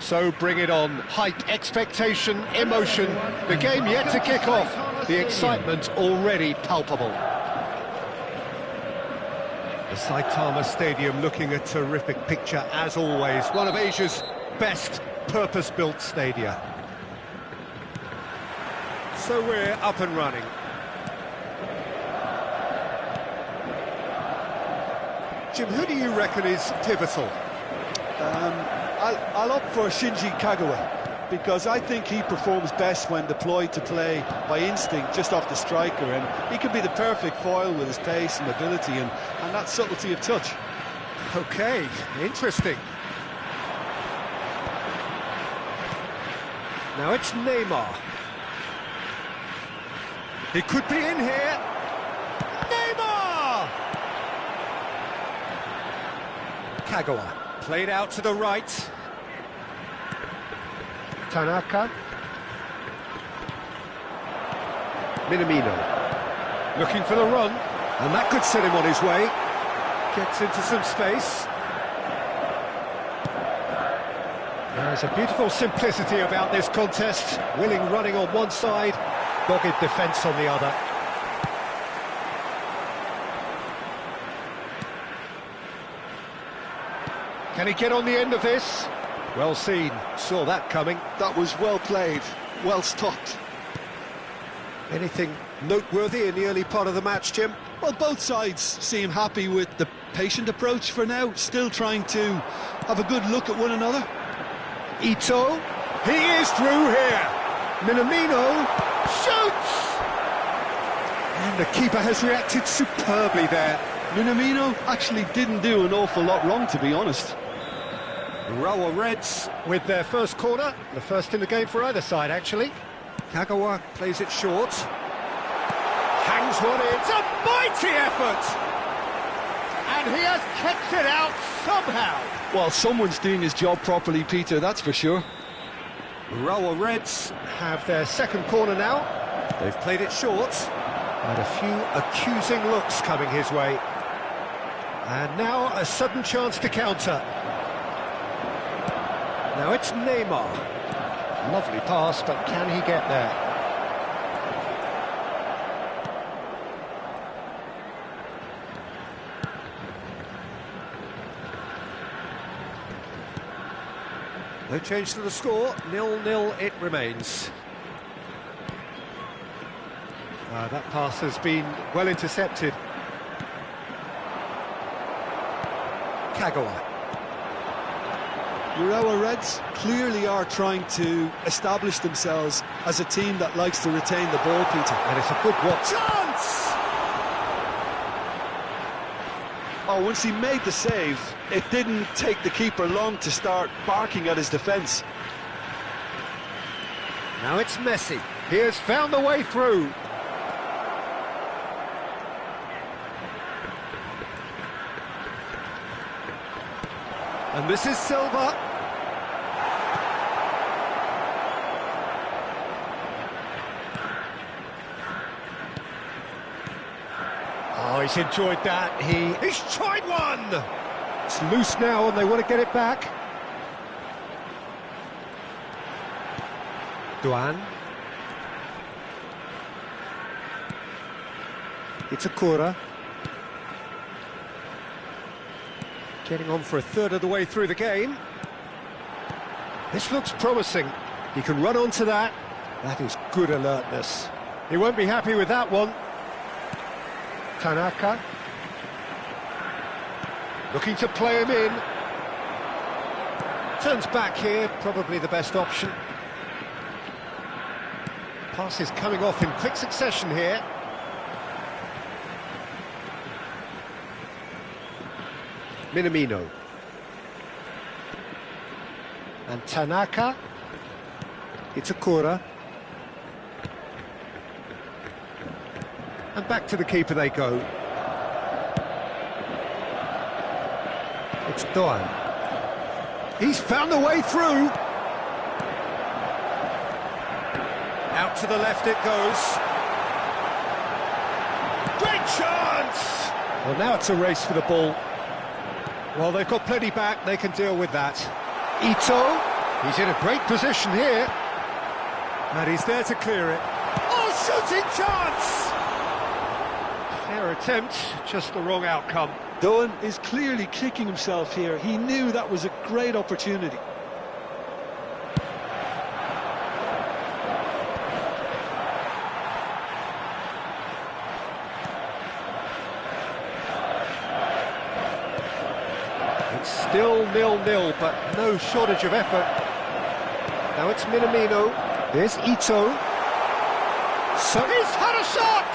So bring it on. Hype, expectation, emotion. The game yet to kick off. The excitement already palpable. The Saitama Stadium looking a terrific picture as always. One of Asia's best purpose-built stadia. So we're up and running. Jim, who do you reckon is pivotal? I'll opt for Shinji Kagawa, because I think he performs best when deployed to play by instinct just off the striker, and he can be the perfect foil with his pace and mobility and that subtlety of touch. Okay, interesting. Now it's Neymar. He could be in here. Neymar! Kagawa, played out to the right. Tanaka. Minamino. Looking for the run, and that could set him on his way. Gets into some space. There's a beautiful simplicity about this contest. Willing running on one side, dogged defence on the other. Can he get on the end of this? Well seen, saw that coming. That was well played, well stopped. Anything noteworthy in the early part of the match, Jim? Well, both sides seem happy with the patient approach for now, still trying to have a good look at one another. Ito, he is through here. Minamino shoots! And the keeper has reacted superbly there. Minamino actually didn't do an awful lot wrong, to be honest. Urawa Reds with their first corner, the first in the game for either side, actually. Kagawa plays it short. Hangs one in. It's a mighty effort! And he has kept it out somehow. Well, someone's doing his job properly, Peter, that's for sure. Urawa Reds have their second corner now. They've played it short. And a few accusing looks coming his way. And now a sudden chance to counter. Now it's Neymar. Lovely pass, but can he get there? No change to the score, 0-0 it remains. That pass has been well intercepted. Kagawa. Urawa Reds clearly are trying to establish themselves as a team that likes to retain the ball, Peter. And it's a good watch. Chance! Oh, once he made the save, it didn't take the keeper long to start barking at his defence. Now it's Messi. He has found the way through. And this is Silva. Oh, he's enjoyed that. He's tried one! It's loose now and they want to get it back. Duan. It's Akura. Getting on for a third of the way through the game. This looks promising. He can run onto that. That is good alertness. He won't be happy with that one. Tanaka. Looking to play him in. Turns back here, probably the best option. Passes coming off in quick succession here. Minamino. And Tanaka. It's Akura. And back to the keeper they go. It's Doan. He's found the way through. Out to the left it goes. Great chance! Well, now it's a race for the ball. Well, they've got plenty back, they can deal with that. Ito, He's in a great position here. And he's there to clear it. Oh, shooting chance! Fair attempt, just the wrong outcome. Doan is clearly kicking himself here. He knew that was a great opportunity. It's still 0-0, but no shortage of effort. Now it's Minamino. There's Ito. So he's had a shot!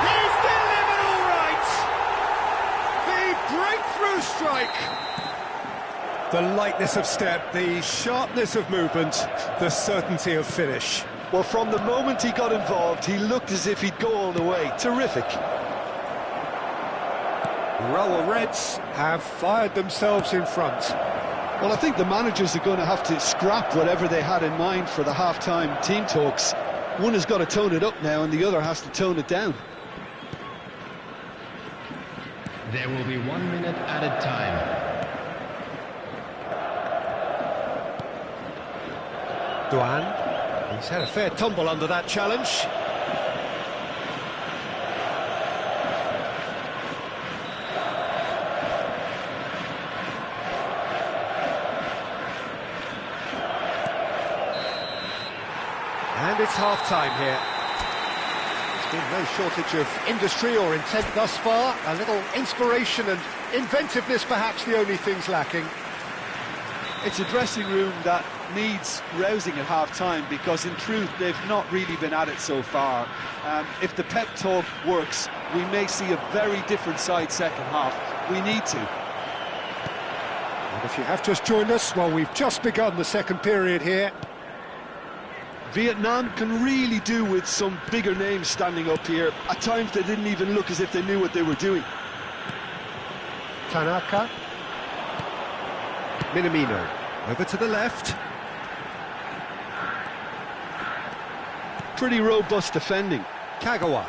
He's delivered all right! The breakthrough strike! The lightness of step, the sharpness of movement, the certainty of finish. Well, from the moment he got involved, he looked as if he'd go all the way. Terrific. Rawa Reds have fired themselves in front. Well, I think the managers are going to have to scrap whatever they had in mind for the half-time team talks. One has got to tone it up now, and the other has to tone it down. There will be 1 minute added time. Duan. He's had a fair tumble under that challenge. And it's half-time here. There's been no shortage of industry or intent thus far. A little inspiration and inventiveness, perhaps the only things lacking. It's a dressing room that needs rousing at half-time, because in truth they've not really been at it so far. If the pep talk works, we may see a very different side second half. We need to. And if you have just joined us, well, we've just begun the second period here. Vietnam can really do with some bigger names standing up here. At times they didn't even look as if they knew what they were doing. Tanaka. Minamino. Over to the left. Pretty robust defending. Kagawa.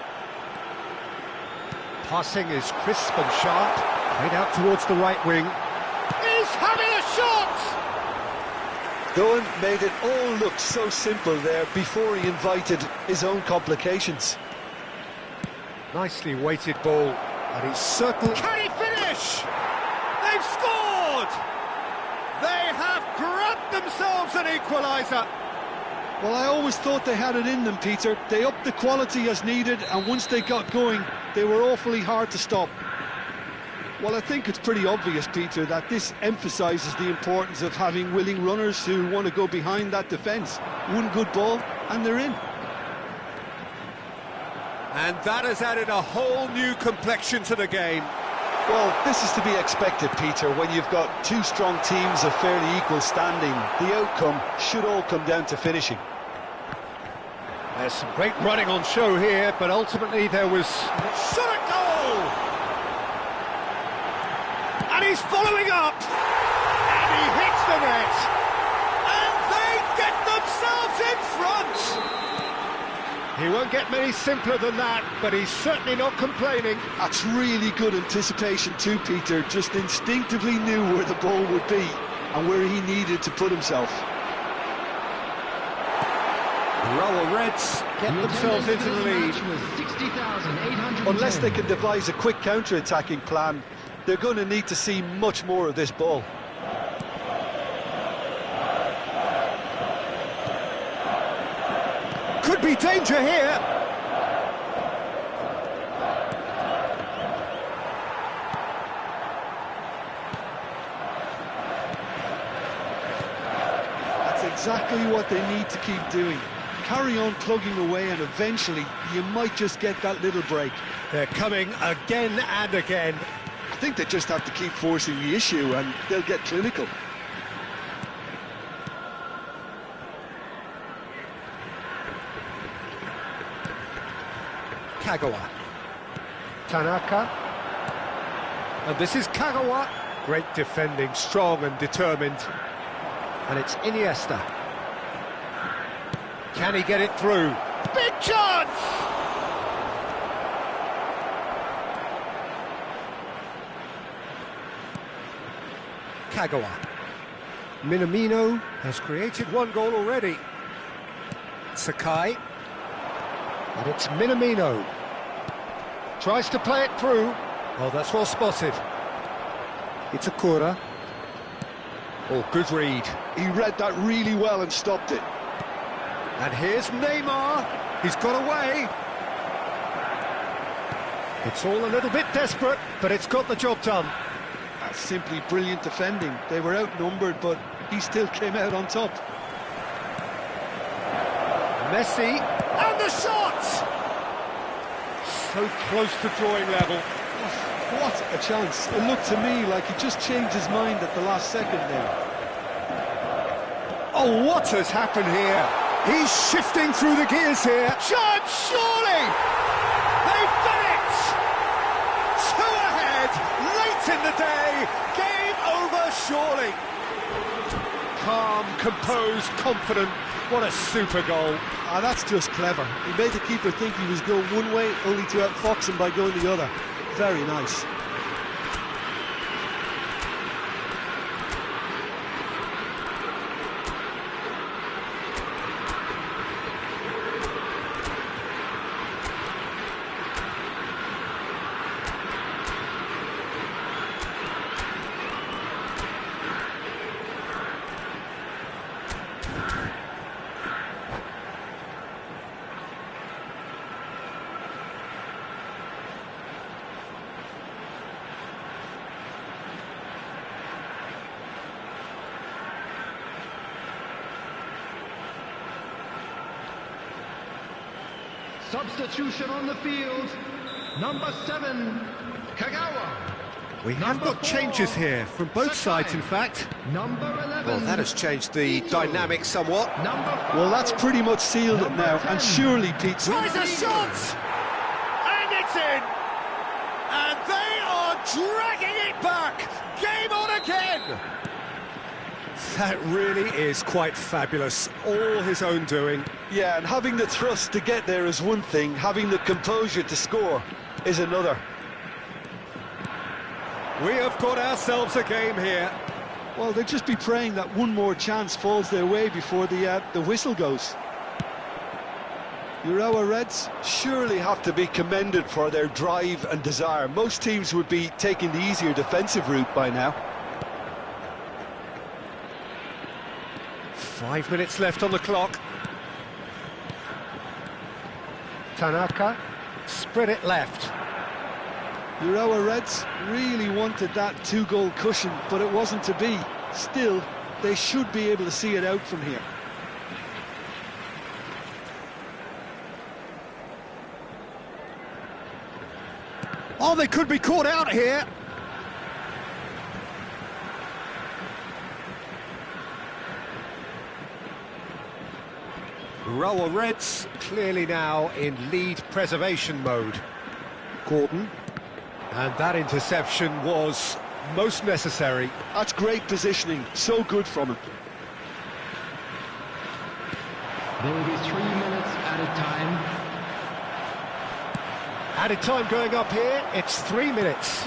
Passing is crisp and sharp. Played out towards the right wing. He's having a shot! Doan made it all look so simple there before he invited his own complications. Nicely weighted ball, and he's certainly... Can he finish? They've scored! They have grabbed themselves an equaliser. Well, I always thought they had it in them, Peter. They upped the quality as needed, and once they got going, they were awfully hard to stop. Well, I think it's pretty obvious, Peter, that this emphasises the importance of having willing runners who want to go behind that defence. One good ball, and they're in. And that has added a whole new complexion to the game. Well, this is to be expected, Peter. When you've got two strong teams of fairly equal standing, the outcome should all come down to finishing. There's some great running on show here, but ultimately there was... Shot at goal! And he's following up! And he hits the net! And they get themselves in front! He won't get many simpler than that, but he's certainly not complaining. That's really good anticipation too, Peter. Just instinctively knew where the ball would be and where he needed to put himself. Rawa Reds get themselves into the lead. Unless they can devise a quick counter-attacking plan, they're going to need to see much more of this ball. Could be danger here. That's exactly what they need to keep doing. Carry on plugging away, and eventually you might just get that little break. They're coming again and again. I think they just have to keep forcing the issue and they'll get clinical. Kagawa. Tanaka. And this is Kagawa. Great defending, strong and determined. And it's Iniesta. Can he get it through? Big chance! Kagawa. Minamino has created one goal already. Sakai. And it's Minamino. Tries to play it through. Oh, that's well spotted. It's Akura. Oh, good read. He read that really well and stopped it. And here's Neymar. He's got away. It's all a little bit desperate, but it's got the job done. That's simply brilliant defending. They were outnumbered, but he still came out on top. Messi, and the shot! So close to drawing level. What a chance. It looked to me like he just changed his mind at the last second there. Oh, what has happened here? He's shifting through the gears here. Chance, surely! They've done it! Two ahead, late in the day. Game over, surely. Calm, composed, confident. What a super goal. Ah, that's just clever. He made the keeper think he was going one way, only to outfox him by going the other. Very nice. Substitution on the field. Number 7, Kagawa. We have got changes here, from both sides, in fact. Number 11. Well, that has changed the dynamic somewhat. Number 4. Well, that's pretty much sealed it now, and surely Pete... Tries a shot! And it's in! And they are dragging it back! Game on again! That really is quite fabulous. All his own doing. Yeah, and having the thrust to get there is one thing, having the composure to score is another. We have got ourselves a game here. Well, they'll just be praying that one more chance falls their way before the whistle goes. Urawa Reds surely have to be commended for their drive and desire. Most teams would be taking the easier defensive route by now. 5 minutes left on the clock. Tanaka, spread it left. Urawa Reds really wanted that 2-goal cushion, but it wasn't to be. Still, they should be able to see it out from here. Oh, they could be caught out here. Urawa Reds clearly now in lead preservation mode. Gordon, and that interception was most necessary. That's great positioning, so good from him. There will be 3 minutes added time. Added time going up here, it's 3 minutes.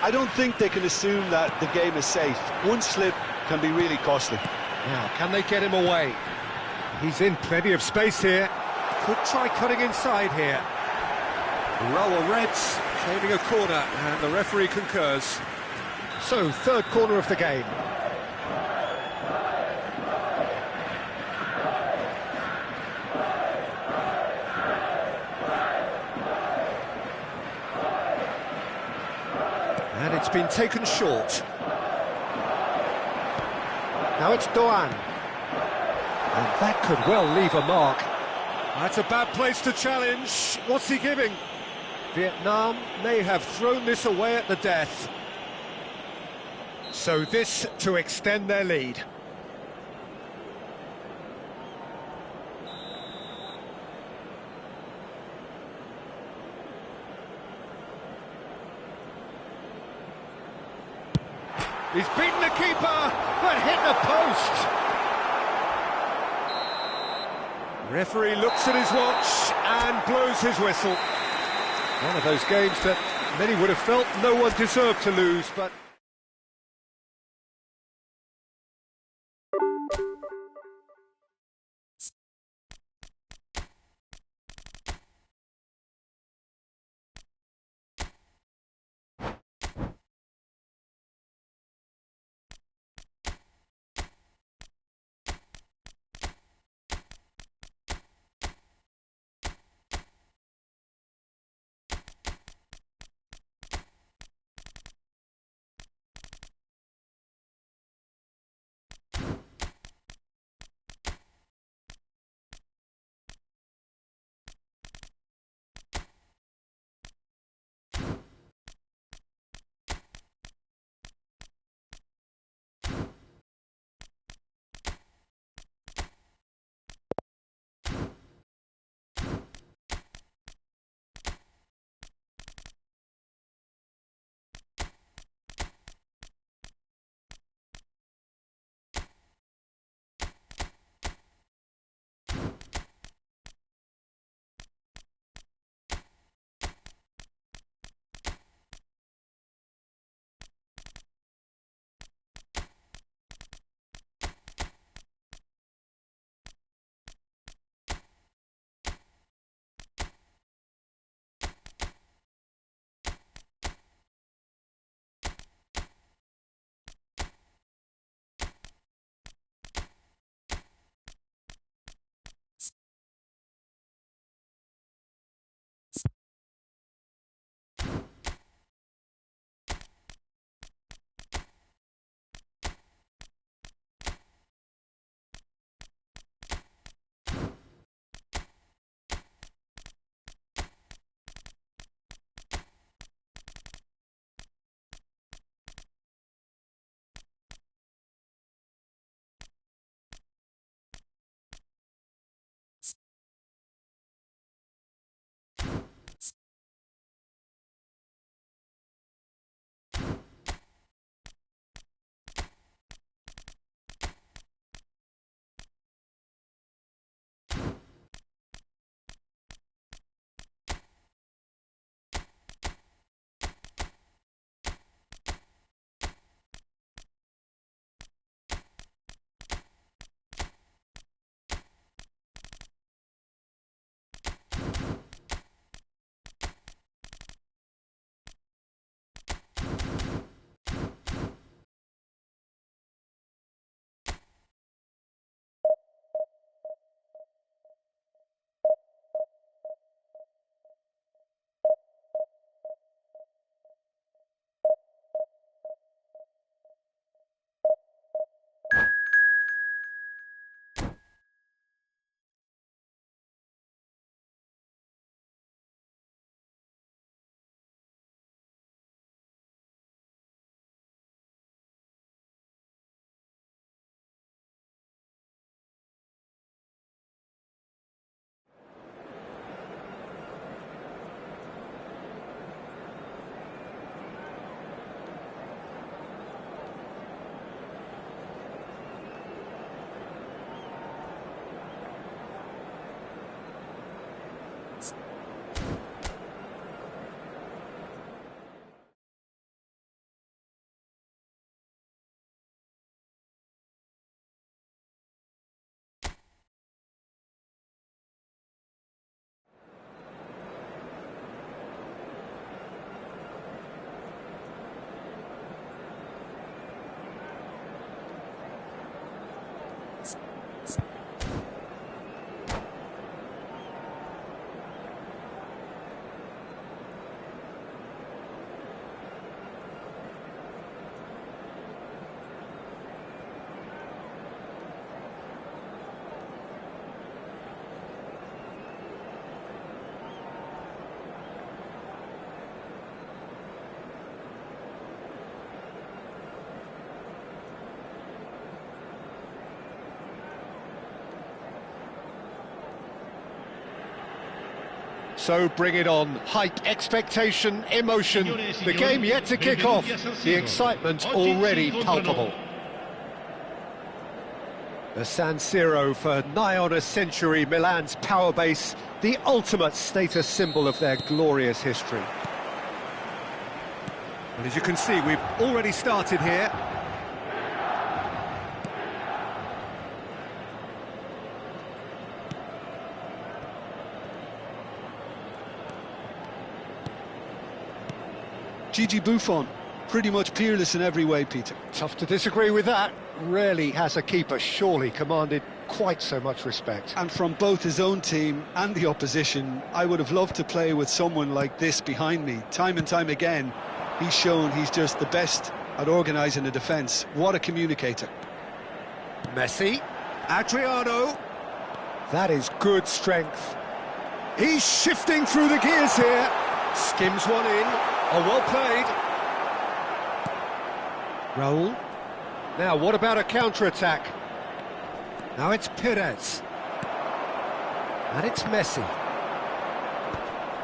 I don't think they can assume that the game is safe. One slip can be really costly. Now, can they get him away? He's in plenty of space here. Could try cutting inside here. Urawa Reds claiming a corner, and the referee concurs. So, third corner of the game. And it's been taken short. Now it's Doan. And that could well leave a mark. That's a bad place to challenge. What's he giving? Vietnam may have thrown this away at the death. So this to extend their lead. He's beaten the keeper, but hit the post. Referee looks at his watch and blows his whistle. One of those games that many would have felt no one deserved to lose, but... So bring it on. Hype, expectation, emotion. The game yet to kick off. The excitement already palpable. The San Siro for nigh on a century, Milan's power base, the ultimate status symbol of their glorious history. And as you can see, we've already started here. Gigi Buffon, pretty much peerless in every way, Peter. Tough to disagree with that. Rarely has a keeper surely commanded quite so much respect. And from both his own team and the opposition, I would have loved to play with someone like this behind me. Time and time again, he's shown he's just the best at organising a defence. What a communicator. Messi, Adriano. That is good strength. He's shifting through the gears here. Skims one in. Oh, well played. Raul. Now, what about a counter-attack? Now it's Perez. And it's Messi.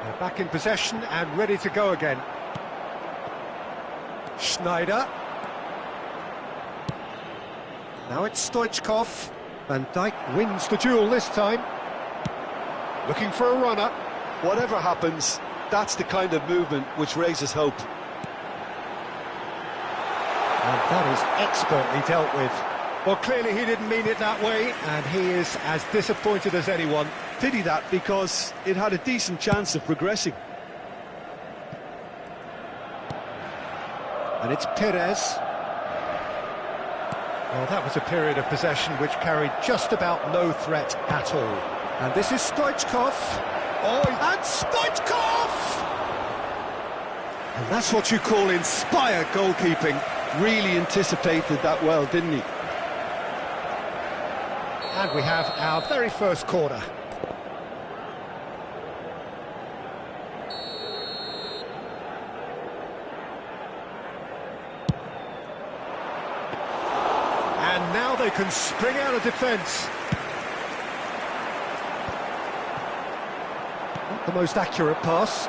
They're back in possession and ready to go again. Schneider. Now it's Stoichkov. Van Dijk wins the duel this time. Looking for a runner. Whatever happens, that's the kind of movement which raises hope. And that is expertly dealt with. Well, clearly he didn't mean it that way, and he is as disappointed as anyone. Pity that, because it had a decent chance of progressing. And it's Perez. Well, that was a period of possession which carried just about no threat at all. And this is Stoichkov. Oh, and Stoichkov! And that's what you call inspired goalkeeping. Really anticipated that well, didn't he? And we have our very first corner. And now they can spring out of defence. Not the most accurate pass.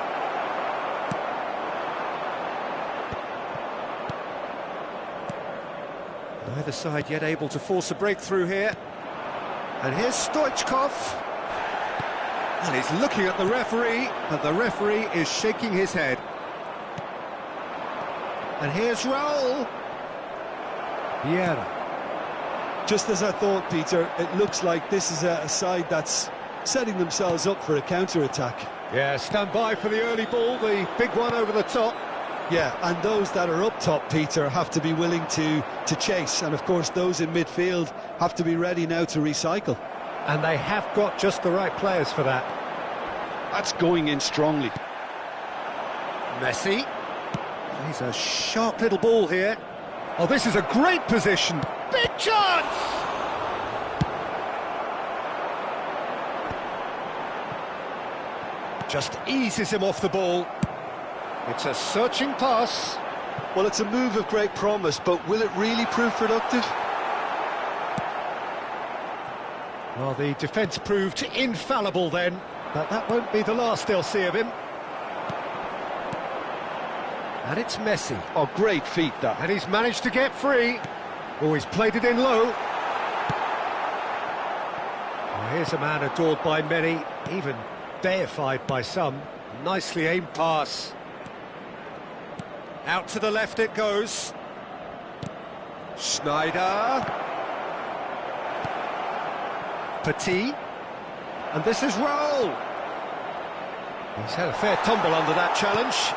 Neither side yet able to force a breakthrough here. And here's Stoichkov. And he's looking at the referee, but the referee is shaking his head. And here's Raul. Vieira. Just as I thought, Peter, it looks like this is a side that's setting themselves up for a counter-attack. Yeah, stand by for the early ball, the big one over the top. Yeah, and those that are up top, Peter, have to be willing to chase. And, of course, those in midfield have to be ready now to recycle. And they have got just the right players for that. That's going in strongly. Messi. He's a sharp little ball here. Oh, this is a great position. Big chance! Just eases him off the ball. It's a searching pass. Well, it's a move of great promise, but will it really prove productive? Well, the defence proved infallible then, but that won't be the last they'll see of him. And it's Messi. Oh, great feat, that. And he's managed to get free. Oh, he's played it in low. Oh, here's a man adored by many, even deified by some. Nicely aimed pass. Out to the left it goes. Schneider. Petit. And this is Raul. He's had a fair tumble under that challenge.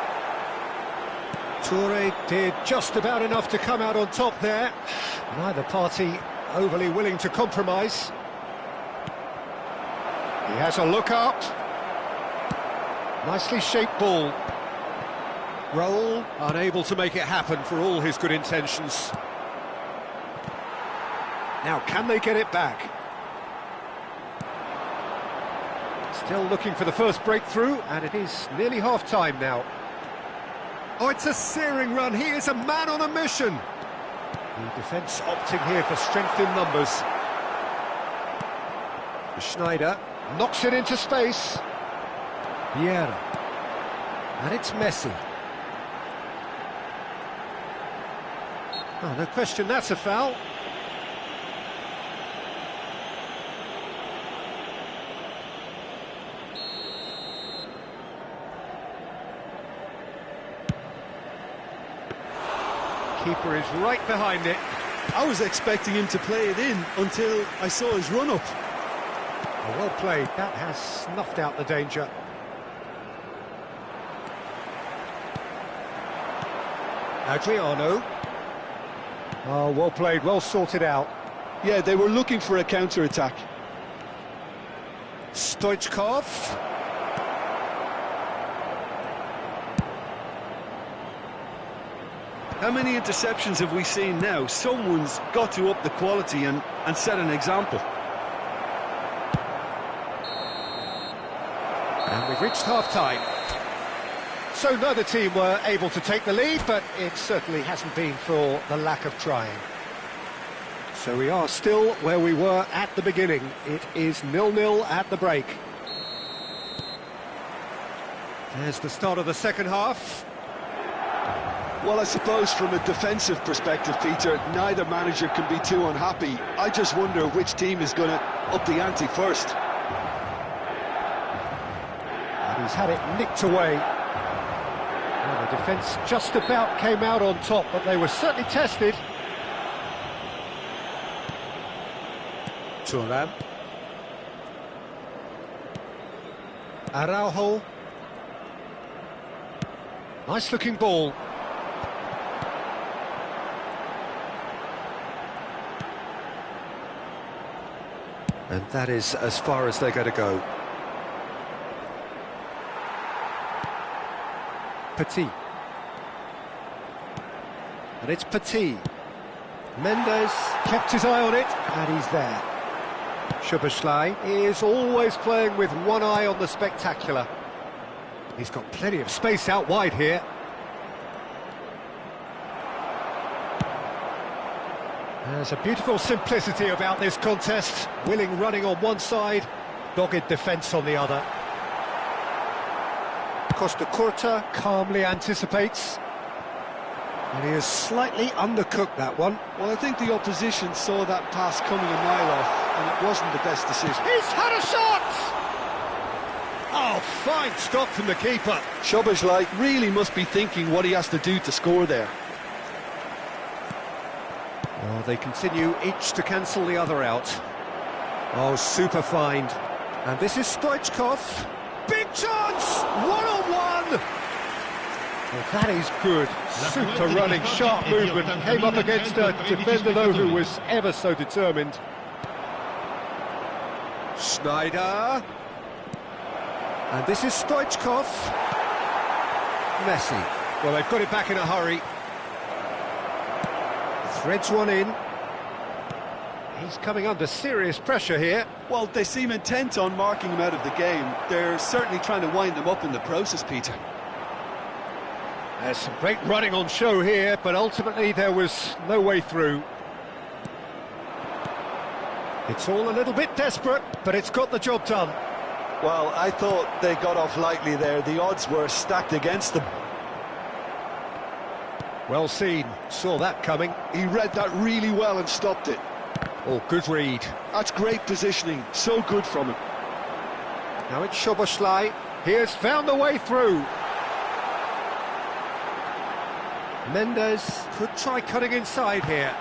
Toure did just about enough to come out on top there. Neither party overly willing to compromise. He has a look up. Nicely shaped ball. Raul unable to make it happen for all his good intentions. Now, can they get it back? Still looking for the first breakthrough, and it is nearly half-time now. Oh, it's a searing run. He is a man on a mission. The defence opting here for strength in numbers. Schneider knocks it into space. Vieira. And it's Messi. Oh, no question, that's a foul. Keeper is right behind it. I was expecting him to play it in until I saw his run-up. Oh, well played. That has snuffed out the danger. Adriano. Oh, well played, well sorted out. Yeah, they were looking for a counter-attack. Stoichkov. How many interceptions have we seen now? Someone's got to up the quality and set an example. And we've reached half-time. So neither team were able to take the lead, but it certainly hasn't been for the lack of trying. So we are still where we were at the beginning. It is 0-0 at the break. There's the start of the second half. Well, I suppose from a defensive perspective, Peter, neither manager can be too unhappy. I just wonder which team is going to up the ante first. And he's had it nicked away. Well, the defence just about came out on top, but they were certainly tested. Thuram. Araujo. Nice looking ball. And that is as far as they're going to go. Petit. And it's Petit. Mendes kept his eye on it, and he's there. Szoboszlai is always playing with one eye on the spectacular. He's got plenty of space out wide here. There's a beautiful simplicity about this contest. Willing running on one side, dogged defence on the other. Costa Curta calmly anticipates. And he has slightly undercooked that one. Well, I think the opposition saw that pass coming a mile off, and it wasn't the best decision. He's had a shot! Oh, fine stop from the keeper. Szoboszlai really must be thinking what he has to do to score there. Oh, they continue each to cancel the other out. Oh, super find. And this is Stoichkov. Big chance! One-on-one! Well, that is good. Super running, sharp movement. Came up against a defender, though, who was ever so determined. Schneider. And this is Stoichkov. Messi. Well, they've got it back in a hurry. Threads one in. He's coming under serious pressure here. Well, they seem intent on marking him out of the game. They're certainly trying to wind him up in the process, Peter. There's some great running on show here, but ultimately there was no way through. It's all a little bit desperate, but it's got the job done. Well, I thought they got off lightly there. The odds were stacked against them. Well seen, saw that coming. He read that really well and stopped it. Oh, good read. That's great positioning, so good from him. Now it's Szoboszlai. He has found the way through. Mendes could try cutting inside here.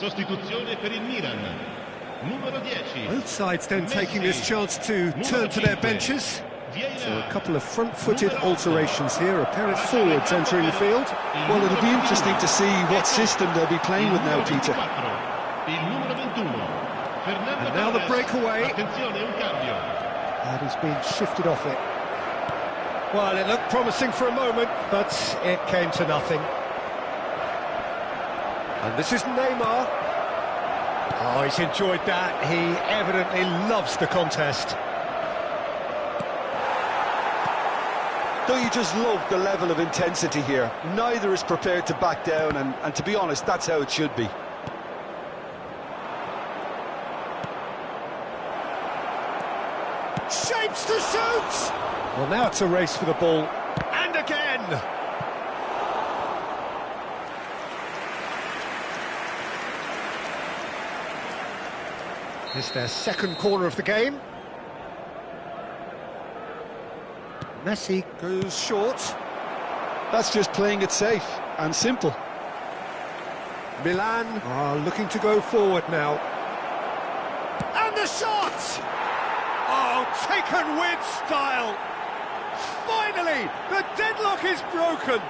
Sostituzione per il Milan. Numero 10. Both sides then taking this chance to turn to their benches. So a couple of front-footed alterations here, a pair of forwards entering the field. Well, it'll be interesting to see what system they'll be playing with now, Peter. And now the breakaway. And he's been shifted off it. Well, it looked promising for a moment, but it came to nothing. And this is Neymar. Oh, he's enjoyed that. He evidently loves the contest. Don't you just love the level of intensity here? Neither is prepared to back down, and to be honest, that's how it should be. Shapes to shoot! Well, now it's a race for the ball. And again! It's their second corner of the game. Messi goes short. That's just playing it safe and simple. Milan are looking to go forward now. And the shot! Oh, taken with style! Finally, the deadlock is broken!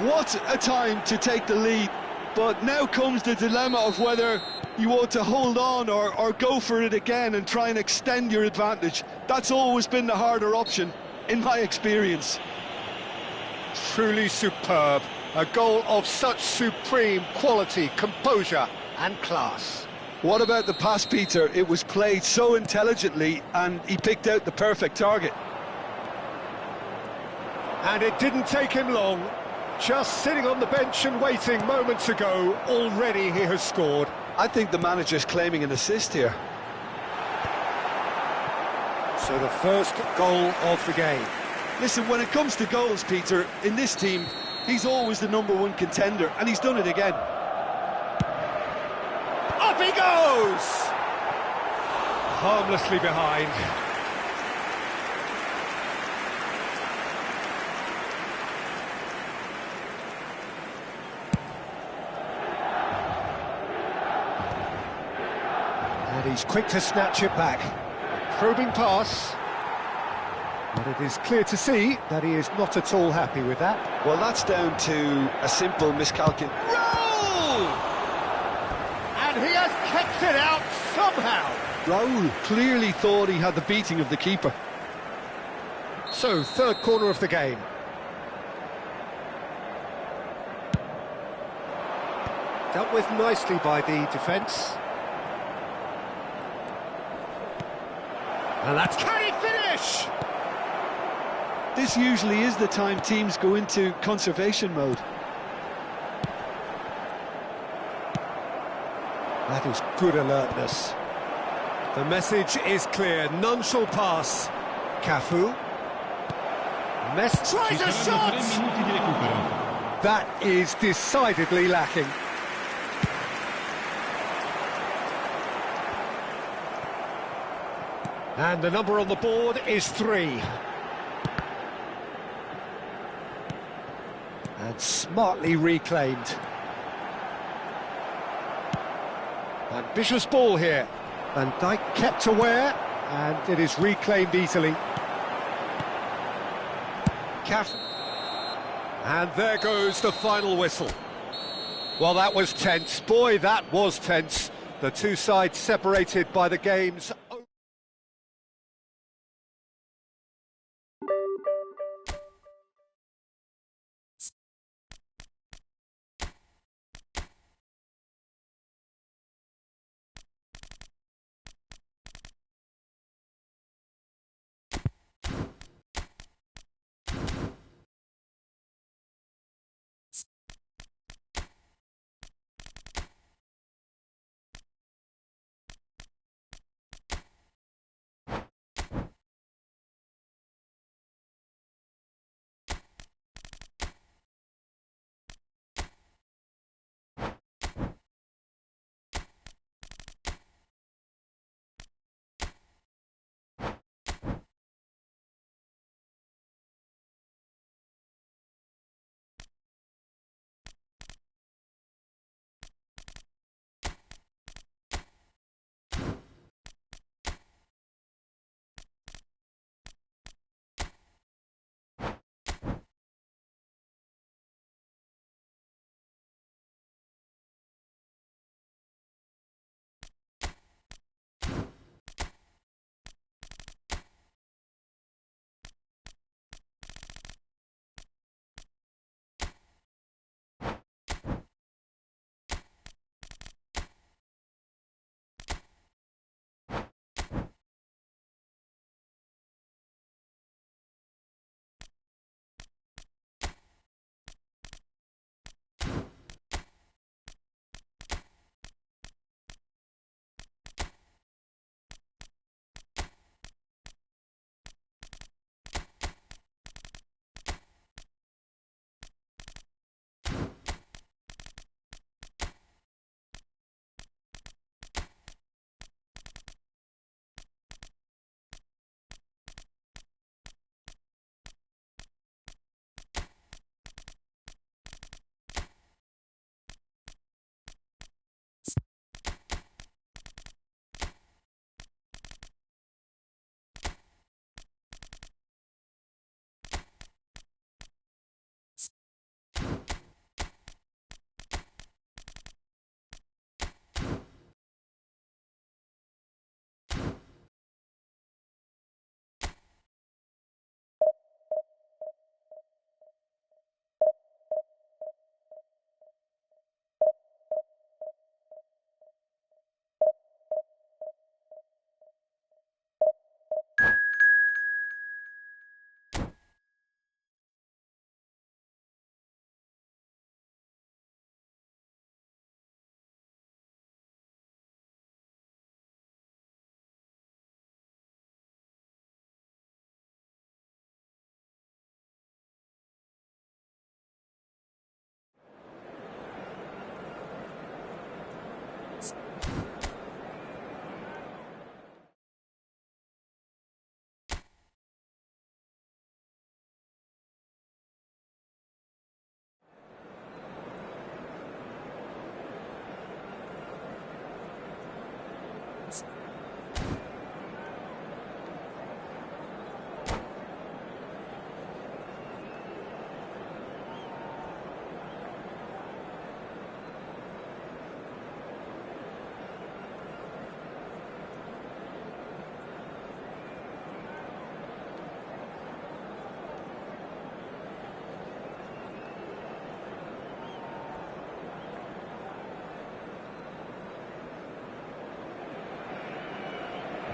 What a time to take the lead, but now comes the dilemma of whether you want to hold on or go for it again and try and extend your advantage. That's always been the harder option, in my experience. Truly superb. A goal of such supreme quality, composure and class. What about the pass, Peter? It was played so intelligently and he picked out the perfect target. And it didn't take him long. Just sitting on the bench and waiting moments ago, already he has scored. I think the manager's claiming an assist here. So the first goal of the game. Listen, when it comes to goals, Peter, in this team, he's always the #1 contender, and he's done it again. Up he goes! Harmlessly behind. And he's quick to snatch it back. Probing pass. But it is clear to see that he is not at all happy with that. Well, that's down to a simple miscalculation. Roll! And he has kept it out somehow. Raul clearly thought he had the beating of the keeper. So, third corner of the game. Dealt with nicely by the defence. And that's... Can he finish? This usually is the time teams go into conservation mode. That is good alertness. The message is clear. None shall pass. Cafu. Messi tries a shot! That is decidedly lacking. And the number on the board is 3. And smartly reclaimed. Ambitious ball here. Van Dijk kept aware, and it is reclaimed easily. And there goes the final whistle. Well, that was tense. Boy, that was tense. The two sides separated by the game's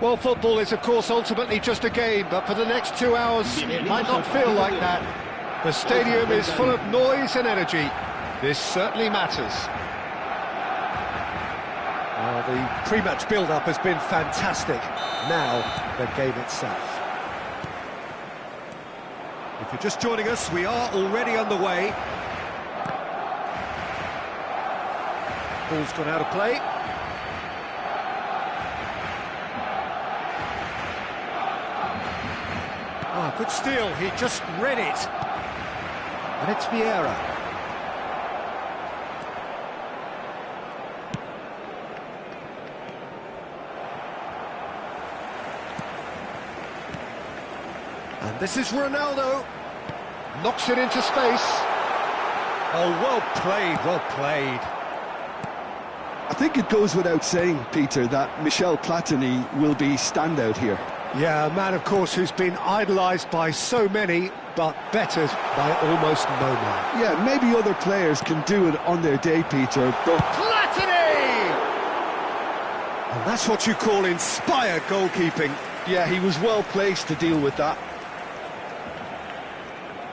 Well, football is, of course, ultimately just a game, but for the next 2 hours, it might not feel like that. The stadium is full of noise and energy. This certainly matters. Well, the pre-match build-up has been fantastic. Now, the game itself. If you're just joining us, we are already underway. Ball's gone out of play. Oh, good steal, he just read it. And it's Vieira. And this is Ronaldo. Knocks it into space. Oh, well played, well played. I think it goes without saying, Peter, that Michel Platini will be standout here. Yeah, a man, of course, who's been idolised by so many, but bettered by almost no man. Yeah, maybe other players can do it on their day, Peter, but... Platini! And that's what you call inspired goalkeeping. Yeah, he was well placed to deal with that.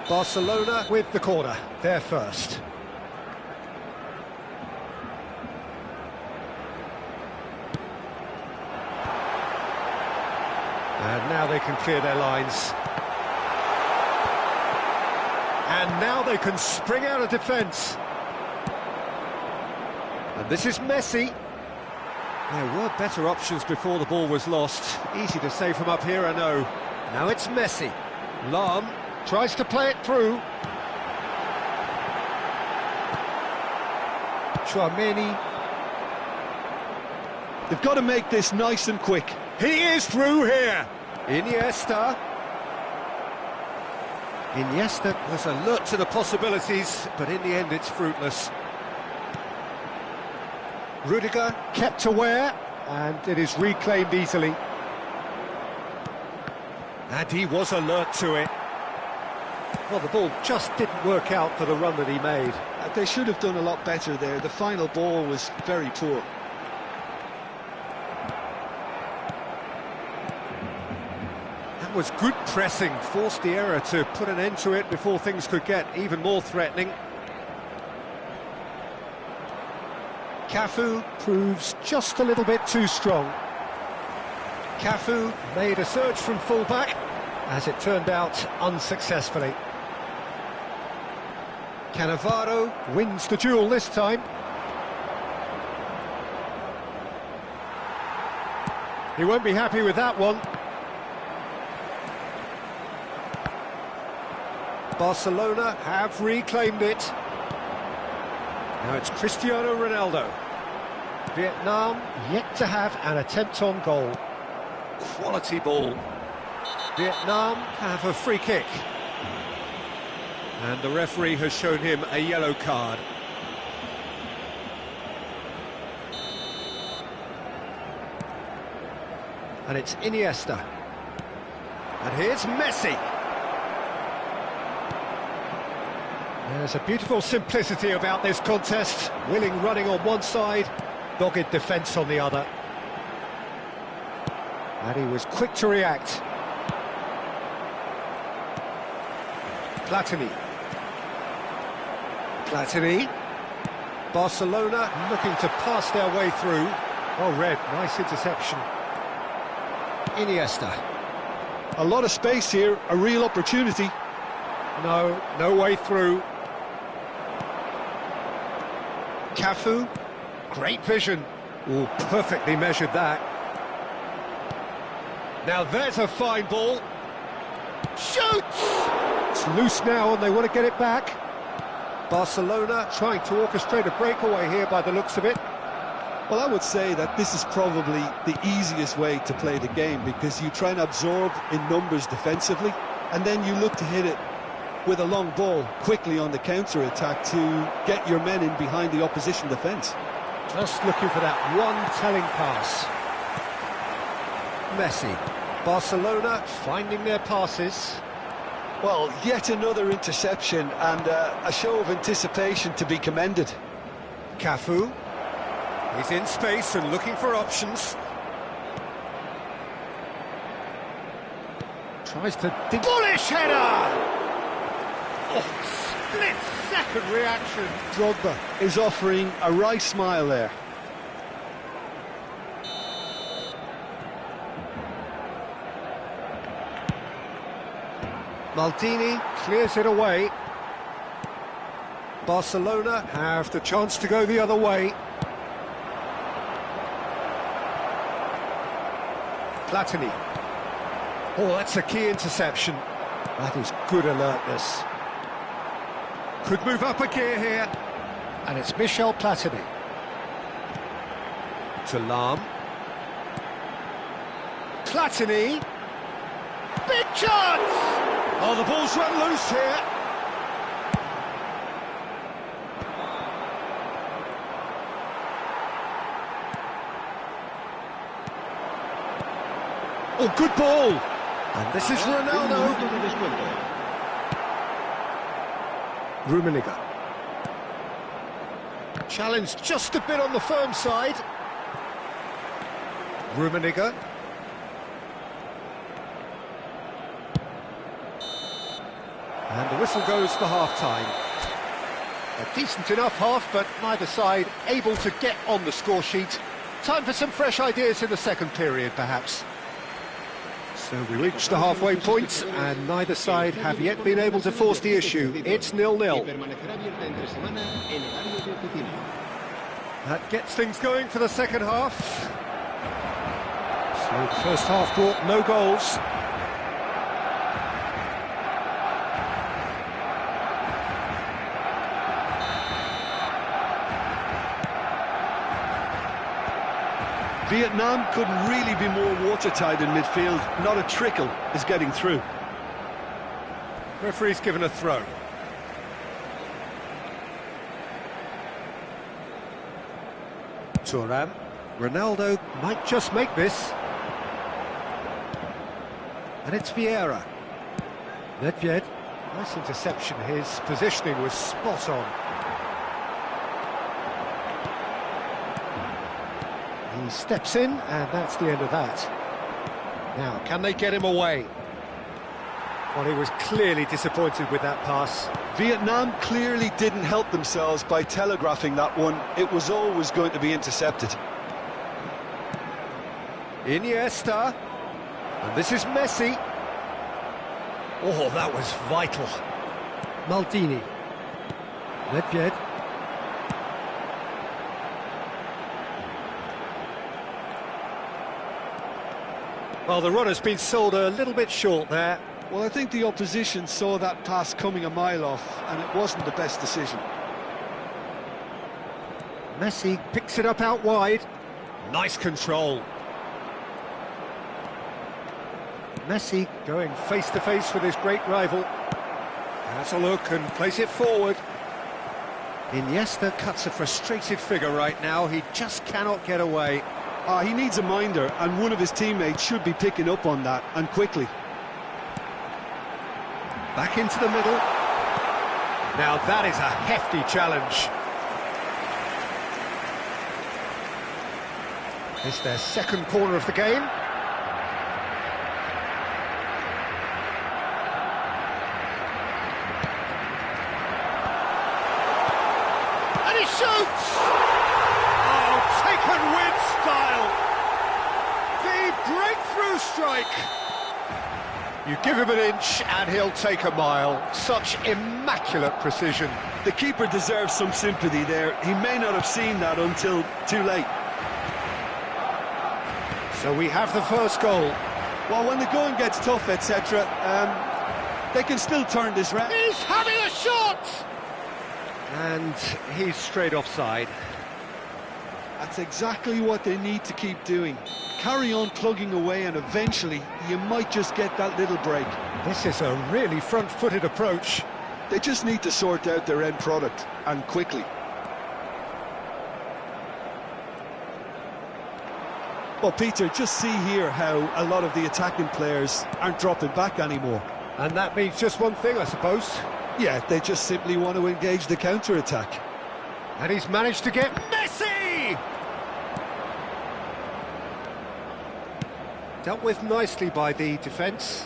Barcelona with the corner, they're first. And now they can clear their lines. And now they can spring out of defence. And this is Messi. There were better options before the ball was lost. Easy to say from up here, I know. Now it's Messi. Lam tries to play it through. Chouameni. They've got to make this nice and quick. He is through here. Iniesta. Iniesta was alert to the possibilities, but in the end it's fruitless. Rudiger kept aware, and it is reclaimed easily. And he was alert to it. Well, the ball just didn't work out for the run that he made. They should have done a lot better there. The final ball was very poor. That was good pressing, forced the error to put an end to it before things could get even more threatening. Cafu proves just a little bit too strong. Cafu made a surge from fullback, as it turned out unsuccessfully. Cannavaro wins the duel this time. He won't be happy with that one. Barcelona have reclaimed it. Now it's Cristiano Ronaldo. Vietnam yet to have an attempt on goal. Quality ball. Vietnam have a free kick. And the referee has shown him a yellow card. And it's Iniesta. And here's Messi. There's a beautiful simplicity about this contest. Willing running on one side, dogged defence on the other. And he was quick to react. Platini. Platini. Barcelona looking to pass their way through. Oh, Red, nice interception. Iniesta. A lot of space here, a real opportunity. No way through. Cafu, great vision. Oh, perfectly measured that. Now there's a fine ball. Shoots! It's loose now and they want to get it back. Barcelona trying to orchestrate a breakaway here by the looks of it. Well, I would say that this is probably the easiest way to play the game, because you try and absorb in numbers defensively, and then you look to hit it with a long ball quickly on the counter-attack to get your men in behind the opposition defence. Just looking for that one telling pass. Messi. Barcelona finding their passes. Well, yet another interception and a show of anticipation to be commended. Cafu. He's in space and looking for options. Tries to... Bullish header! Oh, split-second reaction. Drogba is offering a wry smile there. Maldini clears it away. Barcelona have the chance to go the other way. Platini. Oh, that's a key interception. That is good alertness. Could move up a gear here. And it's Michel Platini. To Lahm. Platini. Big chance! Oh, the ball's run loose here. Oh, good ball. And this is Ronaldo. Rummenigge. Challenge just a bit on the firm side. Rummenigge. And the whistle goes for half-time. A decent enough half, but neither side able to get on the score sheet. Time for some fresh ideas in the second period, perhaps. So we reach the halfway point, and neither side have yet been able to force the issue. It's 0-0. That gets things going for the second half. So the first half brought no goals. Vietnam couldn't really be more watertight in midfield. Not a trickle is getting through. Referee's given a throw. Thuram. Ronaldo might just make this. And it's Vieira. Nedved. Nice interception. His positioning was spot on. He steps in, and that's the end of that. Now, can they get him away? Well, he was clearly disappointed with that pass. Vietnam clearly didn't help themselves by telegraphing that one. It was always going to be intercepted. Iniesta. And this is Messi. Oh, that was vital. Maldini. Nedved. Well, the run has been sold a little bit short there. Well, I think the opposition saw that pass coming a mile off, and it wasn't the best decision. Messi picks it up out wide. Nice control. Messi going face-to-face with his great rival. Has a look and plays it forward. Iniesta cuts a frustrated figure right now. He just cannot get away. He needs a minder, and one of his teammates should be picking up on that, and quickly. Back into the middle. Now that is a hefty challenge. It's their second corner of the game. And he shoots! Oh, taken with style! The breakthrough strike! You give him an inch and he'll take a mile. Such immaculate precision. The keeper deserves some sympathy there. He may not have seen that until too late. So we have the first goal. Well, when the going gets tough, etc., they can still turn this round. He's having a shot! And he's straight offside. That's exactly what they need to keep doing. Carry on plugging away, and eventually you might just get that little break. This is a really front-footed approach. They just need to sort out their end product, and quickly. Well, Peter, just see here how a lot of the attacking players aren't dropping back anymore. And that means just one thing, I suppose. Yeah, they just simply want to engage the counter-attack. And he's managed to get Messi! Dealt with nicely by the defence.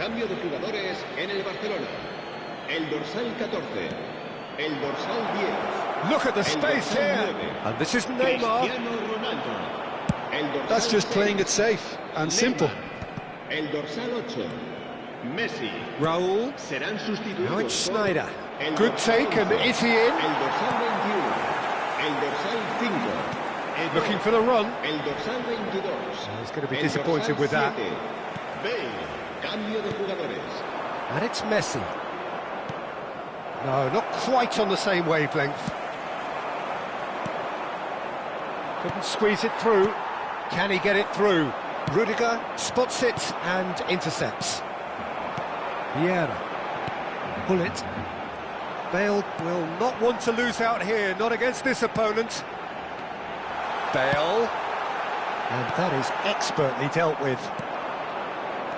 Cambio de jugadores en el Barcelona. El dorsal 14. El dorsal 10. Look at the space here. And this is Neymar. Cristiano Ronaldo. El dorsal That's just playing it 6. safe and simple. El dorsal 8. Messi. Raúl. Serán sustituidos. Now it's por Snyder. el Good dorsal take, and 11, is he in? El dorsal 21. El dorsal 5. Edo. Looking for the run. El dorsal 22. He's going to be El disappointed dorsal with that. 7. Bale. Cambio de jugadores. And it's Messi. No, not quite on the same wavelength. Couldn't squeeze it through. Can he get it through? Rudiger spots it and intercepts. Vieira. Bullet. Bale will not want to lose out here, not against this opponent. Bale. And that is expertly dealt with.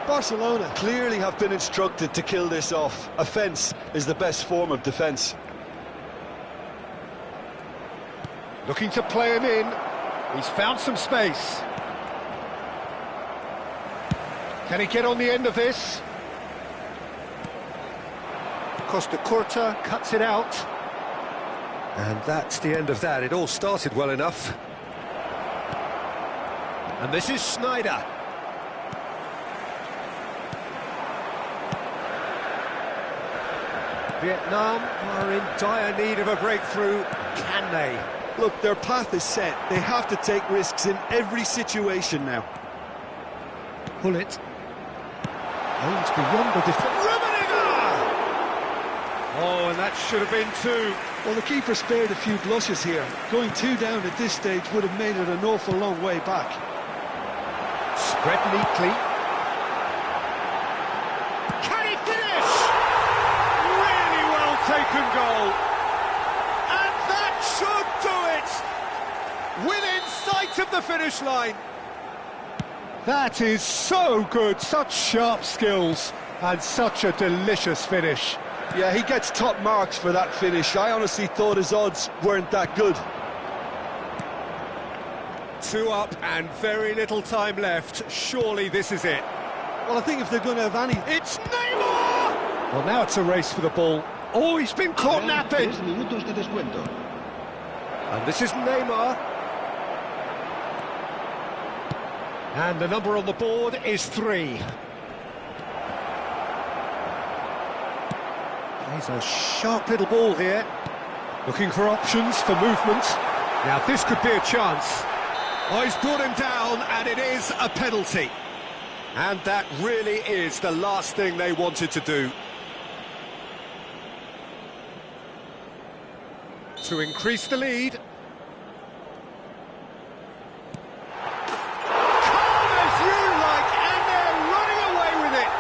Barcelona clearly have been instructed to kill this off. Offence is the best form of defence. Looking to play him in. He's found some space. Can he get on the end of this? Costa Curta cuts it out. And that's the end of that. It all started well enough. And this is Snyder. Vietnam are in dire need of a breakthrough. Can they? Look, their path is set. They have to take risks in every situation now. Bullet. Aims beyond the defence. Oh, and that should have been two. Well, the keeper spared a few blushes here. Going 2 down at this stage would have made it an awful long way back. Spread neatly. Can he finish? Really well taken goal. And that should do it. Within sight of the finish line. That is so good. Such sharp skills and such a delicious finish. Yeah, he gets top marks for that finish. I honestly thought his odds weren't that good. 2 up and very little time left. Surely this is it. Well, I think if they're going to have any... It's Neymar! Well, now it's a race for the ball. Oh, he's been caught napping. 3 minutos de descuento. And this is Neymar. And the number on the board is 3. He's a sharp little ball here. Looking for options for movement. Now this could be a chance. Oh, he's brought him down, and it is a penalty. And that really is the last thing they wanted to do. To increase the lead. Calm as you like, and they're running away with it.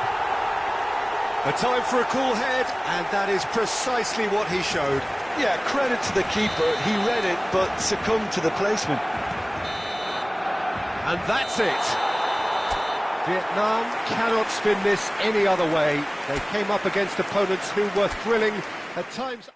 A time for a cool head, and that is precisely what he showed. Yeah, credit to the keeper. He read it, but succumbed to the placement. And that's it. Vietnam cannot spin this any other way. They came up against opponents who were thrilling at times.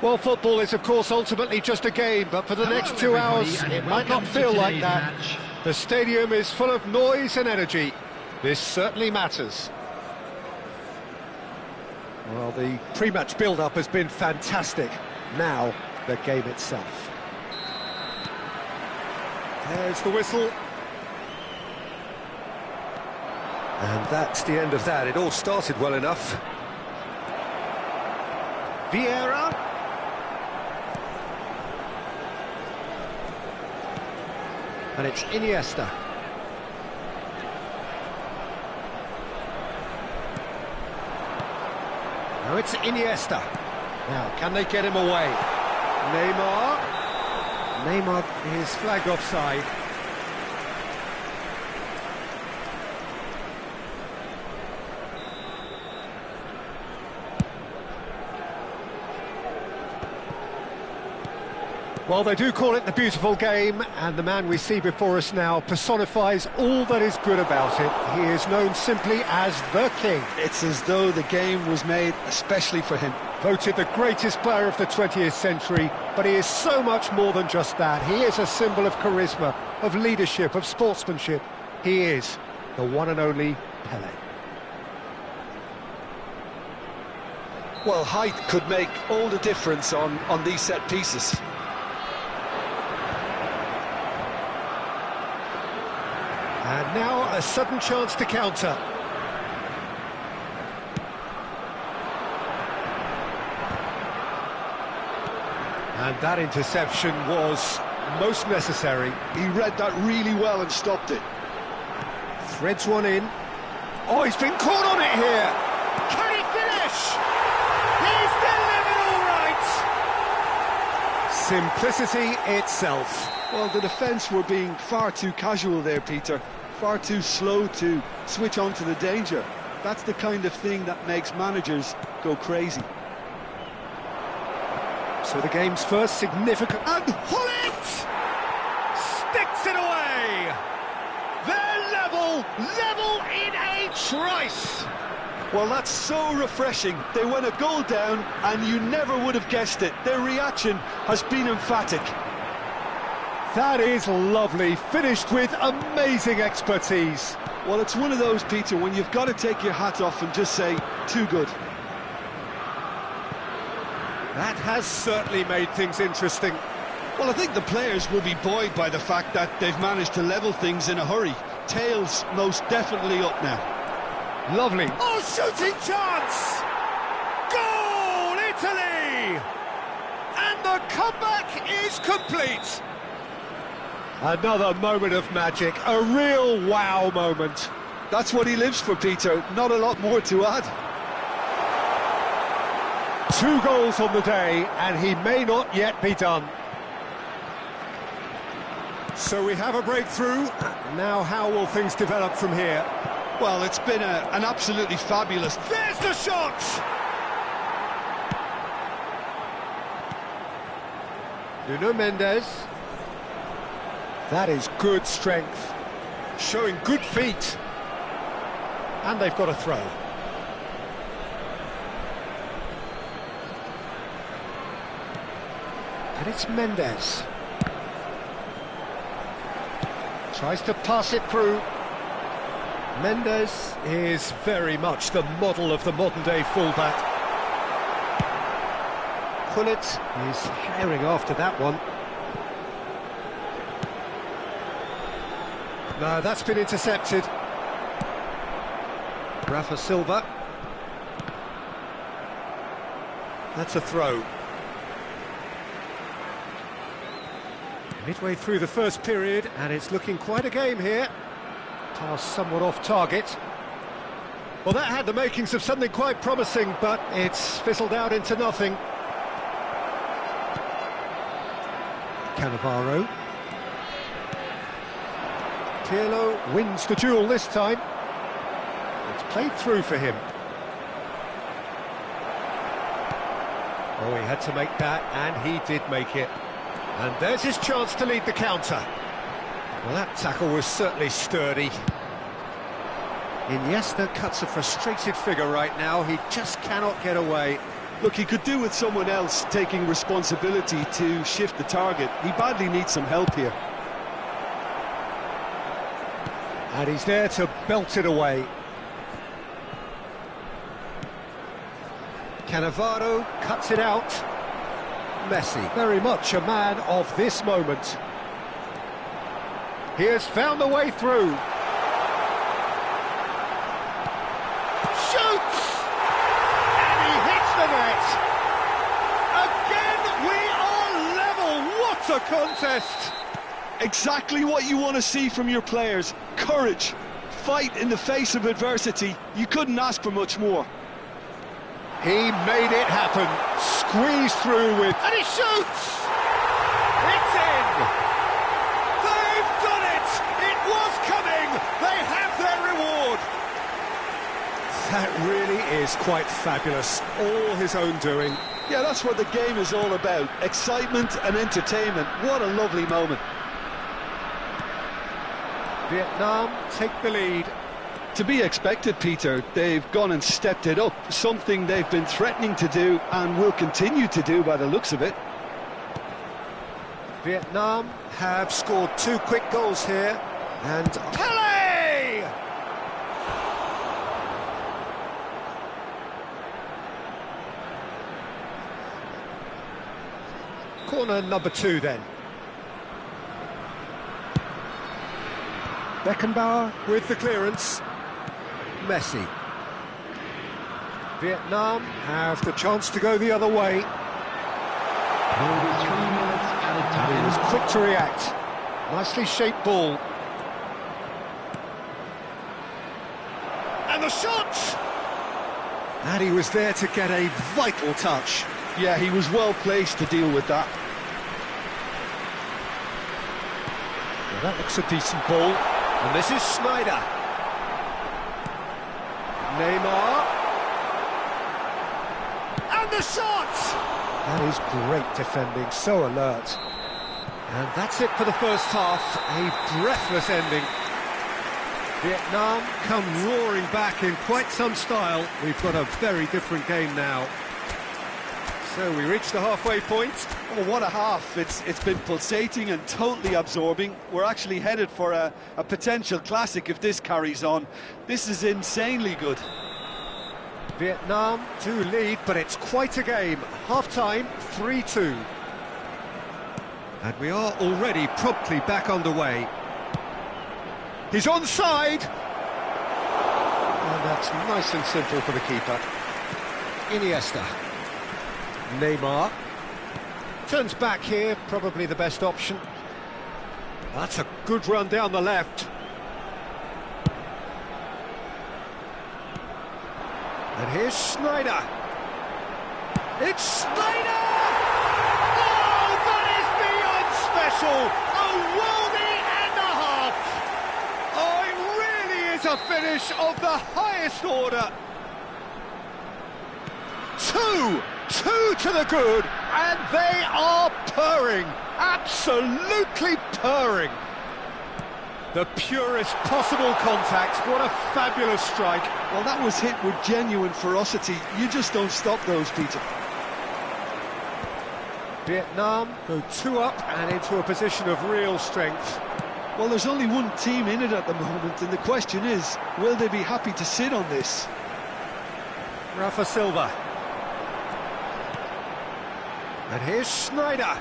Well, football is, of course, ultimately just a game, but for the next 2 hours, it might not feel like that. The stadium is full of noise and energy. This certainly matters. Well, the pre-match build-up has been fantastic. Now, the game itself. There's the whistle. And that's the end of that. It all started well enough. Vieira. And it's Iniesta. Now it's Iniesta. Now, can they get him away? Neymar is flagged offside. Well, they do call it the beautiful game, and the man we see before us now personifies all that is good about it. He is known simply as the King. It's as though the game was made especially for him. Voted the greatest player of the 20th century, but he is so much more than just that. He is a symbol of charisma, of leadership, of sportsmanship. He is the one and only Pelé. Well, height could make all the difference on these set pieces. And now a sudden chance to counter. And that interception was most necessary. He read that really well and stopped it. Threads one in. Oh, he's been caught on it here. Can he finish? He's delivered all right. Simplicity itself. Well, the defence were being far too casual there, Peter. Far too slow to switch on to the danger. That's the kind of thing that makes managers go crazy. So the game's first significant... And Hullet! Sticks it away! They're level in a trice! Well, that's so refreshing. They went a goal down and you never would have guessed it. Their reaction has been emphatic. That is lovely, finished with amazing expertise. Well, it's one of those, Peter, when you've got to take your hat off and just say, too good. That has certainly made things interesting. Well, I think the players will be buoyed by the fact that they've managed to level things in a hurry. Tails most definitely up now. Lovely. Oh, shooting chance! Goal, Italy! And the comeback is complete. Another moment of magic, a real wow moment. That's what he lives for, Peter. Not a lot more to add. 2 goals on the day, and he may not yet be done. So we have a breakthrough. Now how will things develop from here? Well, it's been an absolutely fabulous... There's the shot! Nuno Mendes. That is good strength, showing good feet. And they've got a throw. And it's Mendes. Tries to pass it through. Mendes is very much the model of the modern-day fullback. Hullet is herring after that one. No, that's been intercepted. Rafa Silva. That's a throw. Midway through the first period, and it's looking quite a game here. Pass somewhat off target. Well, that had the makings of something quite promising, but it's fizzled out into nothing. Cannavaro. Pirlo wins the duel this time. It's played through for him. Oh, he had to make that, and he did make it. And there's his chance to lead the counter. Well, that tackle was certainly sturdy. Iniesta cuts a frustrated figure right now. He just cannot get away. Look, he could do with someone else taking responsibility to shift the target. He badly needs some help here. And he's there to belt it away. Cannavaro cuts it out. Messi, very much a man of this moment. He has found the way through. Shoots! And he hits the net. Again, we are level. What a contest! Exactly what you want to see from your players. Courage, fight in the face of adversity. You couldn't ask for much more. He made it happen. Squeezed through with... And he shoots! It's in! They've done it! It was coming! They have their reward! That really is quite fabulous. All his own doing. Yeah, that's what the game is all about. Excitement and entertainment. What a lovely moment. Vietnam take the lead. To be expected, Peter. They've gone and stepped it up, something they've been threatening to do and will continue to do by the looks of it. Vietnam have scored 2 quick goals here, and Pele! Corner number 2 then. Beckenbauer with the clearance. Messi. Vietnam have the chance to go the other way. There will be 3 minutes added He was time. quick to react. Nicely shaped ball. And the shot! And he was there to get a vital touch. Yeah, he was well placed to deal with that. Well, that looks a decent ball. And this is Schneider. Neymar. And the shot! That is great defending, so alert. And that's it for the first half, a breathless ending. Vietnam come roaring back in quite some style. We've got a very different game now. So we reach the halfway point. Oh, what a half. It's been pulsating and totally absorbing. We're actually headed for a potential classic if this carries on. This is insanely good. Vietnam to lead, but it's quite a game. Half-time, 3-2. And we are already promptly back underway. He's onside! And that's nice and simple for the keeper. Iniesta. Neymar. Turns back here, probably the best option. That's a good run down the left. And here's Schneider. It's Schneider! Oh, that is beyond special! A worldie and a half! Oh, it really is a finish of the highest order. Two to the good, and they are purring, absolutely purring. The purest possible contact. What a fabulous strike. Well, that was hit with genuine ferocity. You just don't stop those, Peter. Vietnam go 2 up and into a position of real strength. Well, there's only one team in it at the moment, and the question is, will they be happy to sit on this? Rafa Silva. And here's Schneider.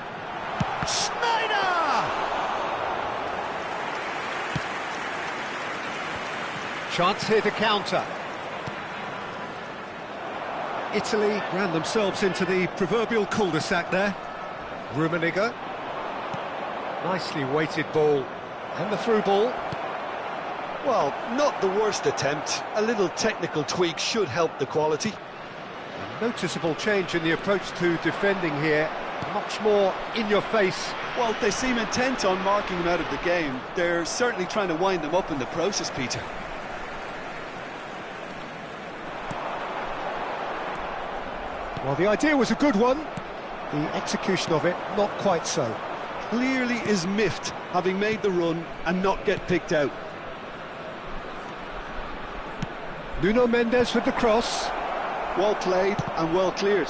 Schneider! Chance here to counter. Italy ran themselves into the proverbial cul-de-sac there. Rummenigge. Nicely weighted ball. And the through ball. Well, not the worst attempt. A little technical tweak should help the quality. A noticeable change in the approach to defending here. Much more in your face. Well, they seem intent on marking him out of the game. They're certainly trying to wind them up in the process, Peter. Well, the idea was a good one. The execution of it, not quite so. Clearly is miffed, having made the run and not get picked out. Nuno Mendes with the cross. Well played and well cleared.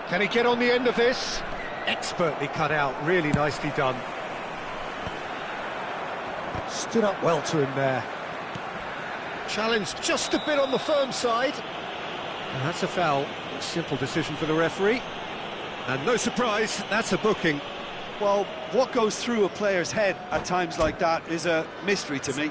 Can he get on the end of this? Expertly cut out, really nicely done. Stood up well to him there. Challenged just a bit on the firm side. And that's a foul. A simple decision for the referee. And no surprise, that's a booking. Well, what goes through a player's head at times like that is a mystery to me.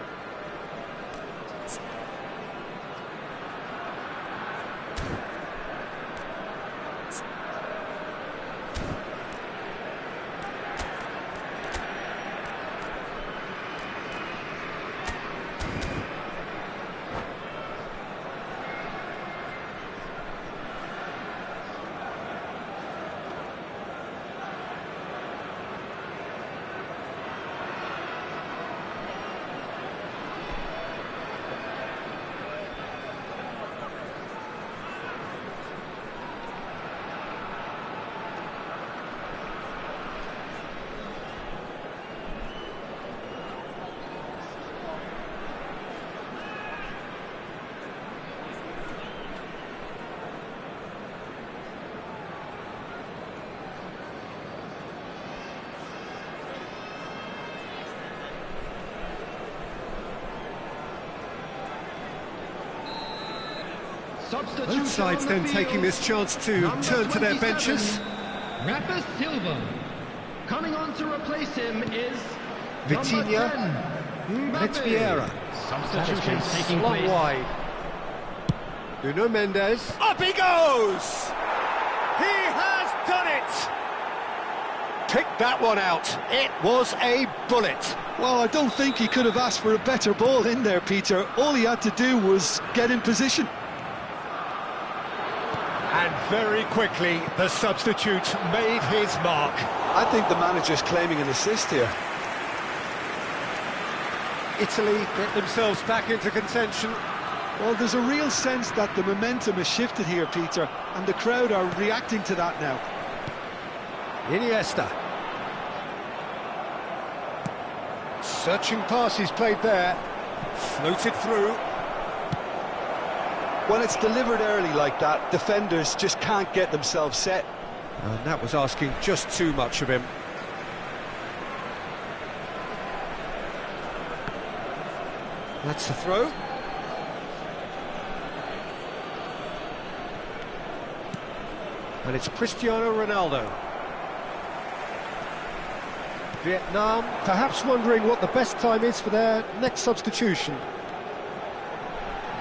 Both sides then taking this chance to turn to their benches. Rafa Silva. Coming on to replace him is Vitinha, and it's Vieira. Substitutions taking Slot place. wide. Nuno Mendes. Up he goes! He has done it! Picked that one out. It was a bullet. Well, I don't think he could have asked for a better ball in there, Peter. All he had to do was get in position. And very quickly, the substitute made his mark. I think the manager's claiming an assist here. Italy get themselves back into contention. Well, there's a real sense that the momentum has shifted here, Peter, and the crowd are reacting to that now. Iniesta. Searching pass he's played there. Floated through. When it's delivered early like that, defenders just can't get themselves set. And that was asking just too much of him. That's the throw. And it's Cristiano Ronaldo. Vietnam perhaps wondering what the best time is for their next substitution.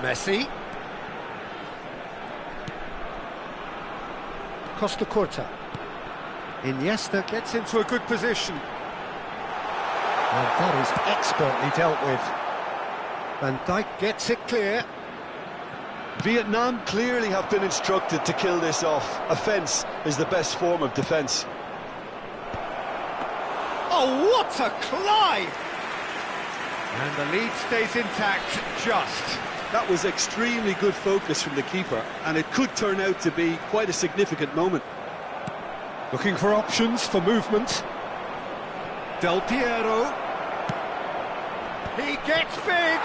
Messi. Costa Curta. Iniesta gets into a good position. And that is expertly dealt with. Van Dijk gets it clear. Vietnam clearly have been instructed to kill this off. Offence is the best form of defence. Oh, what a climb! And the lead stays intact, just. That was extremely good focus from the keeper, and it could turn out to be quite a significant moment. Looking for options for movement. Del Piero. He gets big.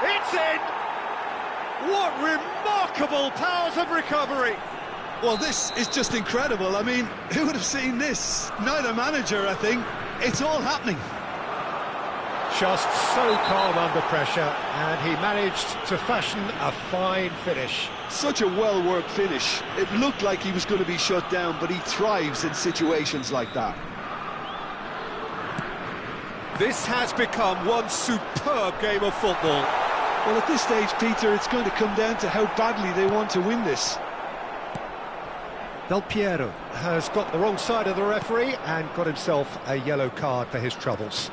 It's in. What remarkable powers of recovery. Well, this is just incredible. I mean, who would have seen this? Neither manager, I think. It's all happening. Just so calm under pressure, and he managed to fashion a fine finish. Such a well-worked finish. It looked like he was going to be shut down, but he thrives in situations like that. This has become one superb game of football. Well, at this stage, Peter, it's going to come down to how badly they want to win this. Del Piero has got the wrong side of the referee and got himself a yellow card for his troubles.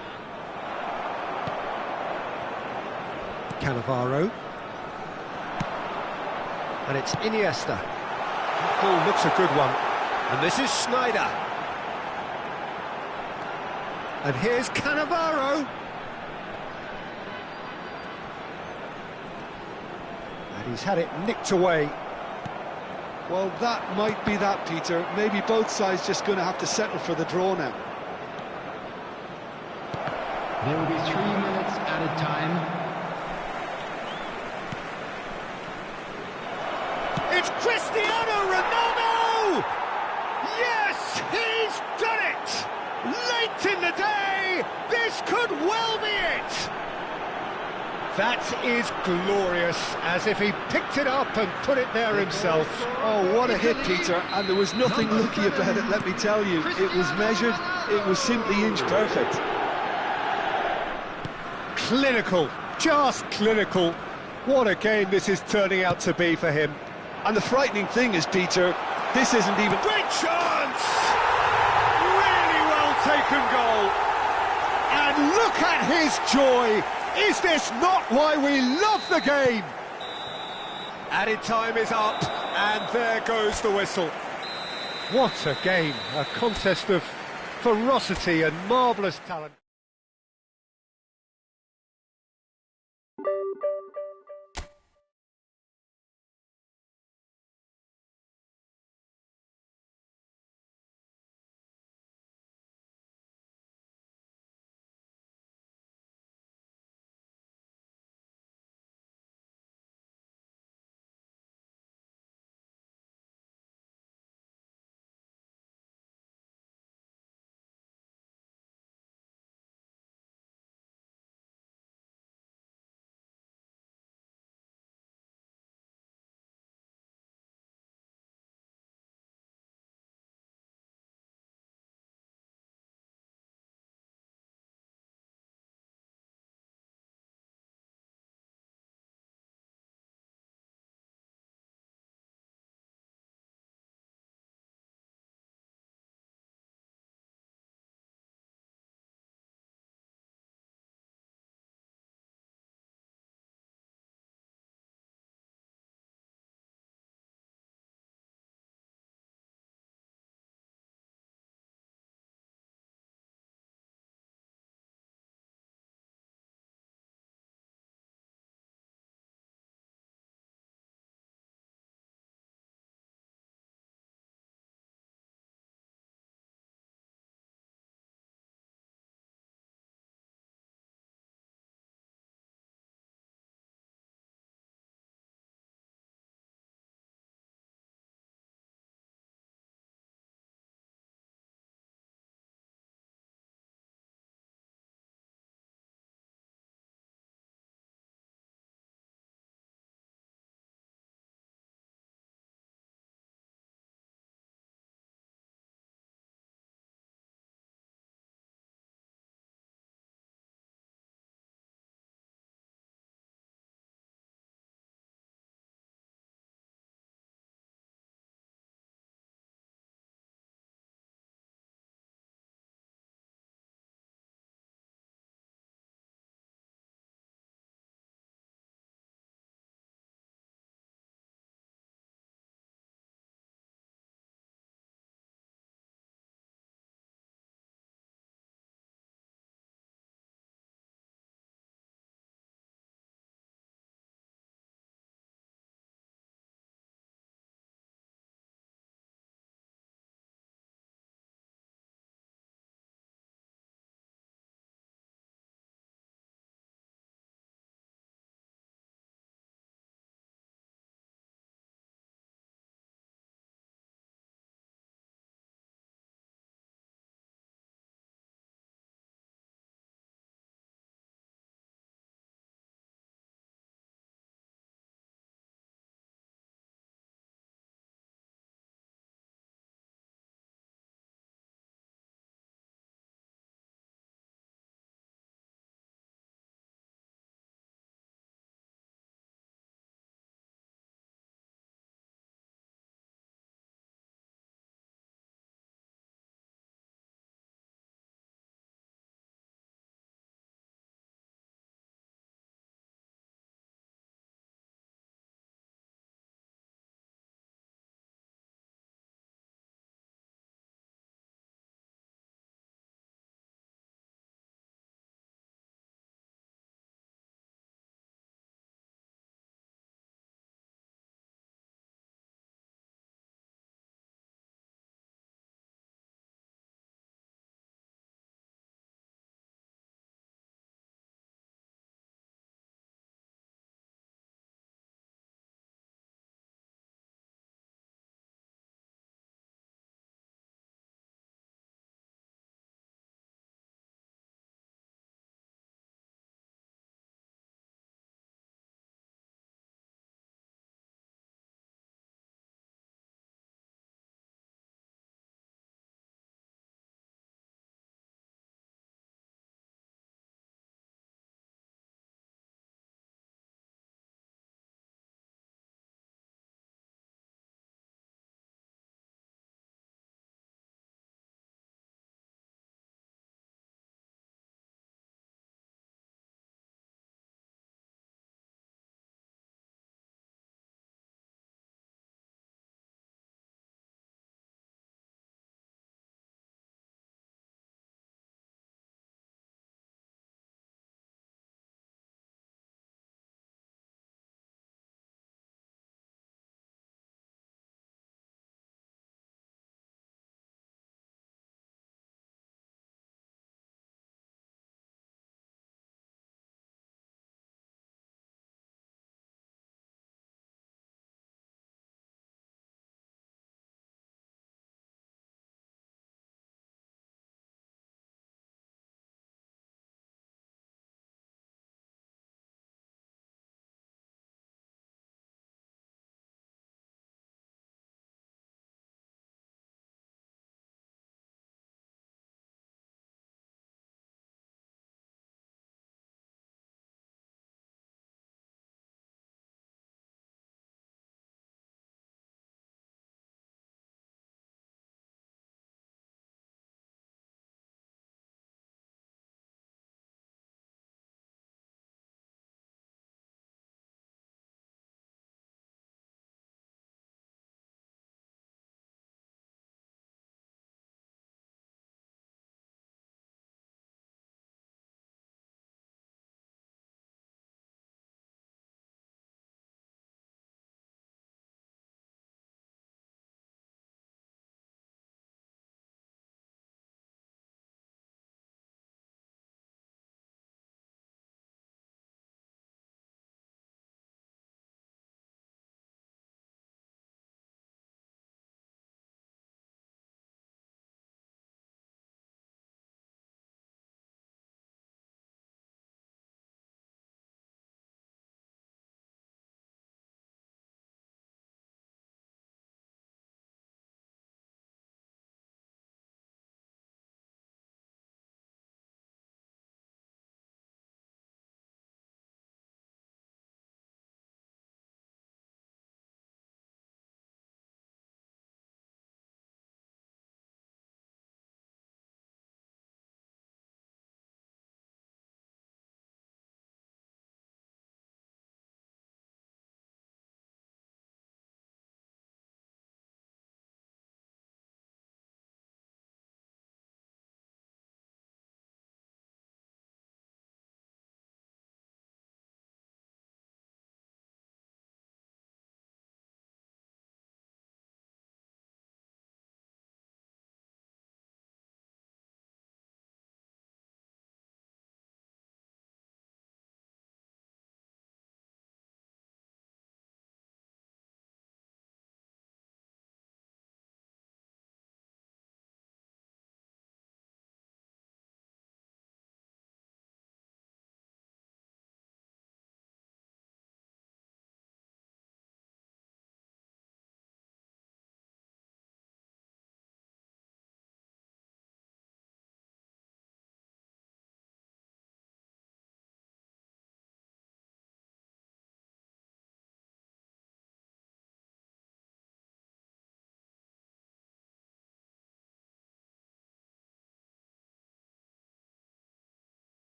Cannavaro. And it's Iniesta. That goal looks a good one. And this is Schneider. And here's Cannavaro. And he's had it nicked away. Well, that might be that, Peter. Maybe both sides just going to have to settle for the draw now. There will be 3 minutes added time. It's Cristiano Ronaldo! Yes, he's done it! Late in the day, this could well be it! That is glorious, as if he picked it up and put it there himself. Oh, what a hit, Peter, and there was nothing lucky about it, let me tell you. It was measured, it was simply inch perfect. Clinical, just clinical. What a game this is turning out to be for him. And the frightening thing is, Peter, this isn't even... Great chance! Really well taken goal. And look at his joy. Is this not why we love the game? Added time is up, and there goes the whistle. What a game, a contest of ferocity and marvellous talent.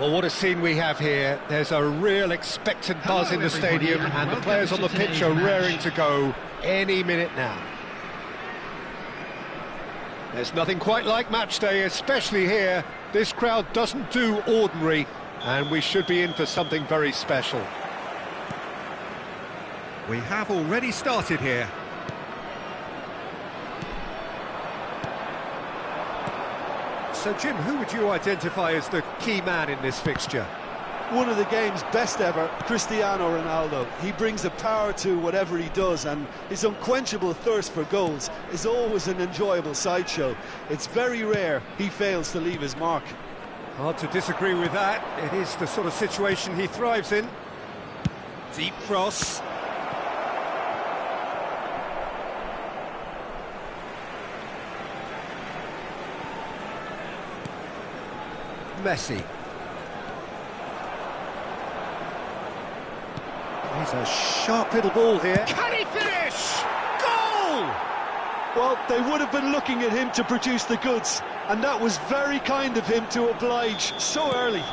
Well, what a scene we have here. There's a real expectant buzz in the stadium, and the players on the pitch are raring to go any minute now. There's nothing quite like match day, especially here. This crowd doesn't do ordinary, and we should be in for something very special. We have already started here. So, Jim, who would you identify as the key man in this fixture? One of the game's best ever, Cristiano Ronaldo. He brings a power to whatever he does, and his unquenchable thirst for goals is always an enjoyable sideshow. It's very rare he fails to leave his mark. Hard to disagree with that. It is the sort of situation he thrives in. Deep cross. Messi. He's a sharp little ball here. Can he finish? Goal! Well, they would have been looking at him to produce the goods, and that was very kind of him to oblige so early.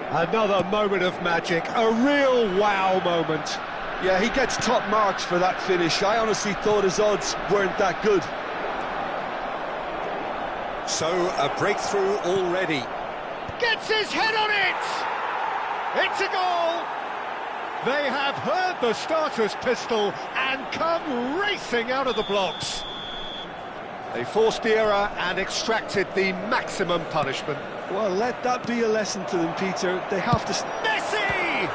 Another moment of magic, a real wow moment. Yeah, he gets top marks for that finish. I honestly thought his odds weren't that good. So, a breakthrough already. Gets his head on it! It's a goal! They have heard the starter's pistol and come racing out of the blocks. They forced the error and extracted the maximum punishment. Well, let that be a lesson to them, Peter. They have to... Messi!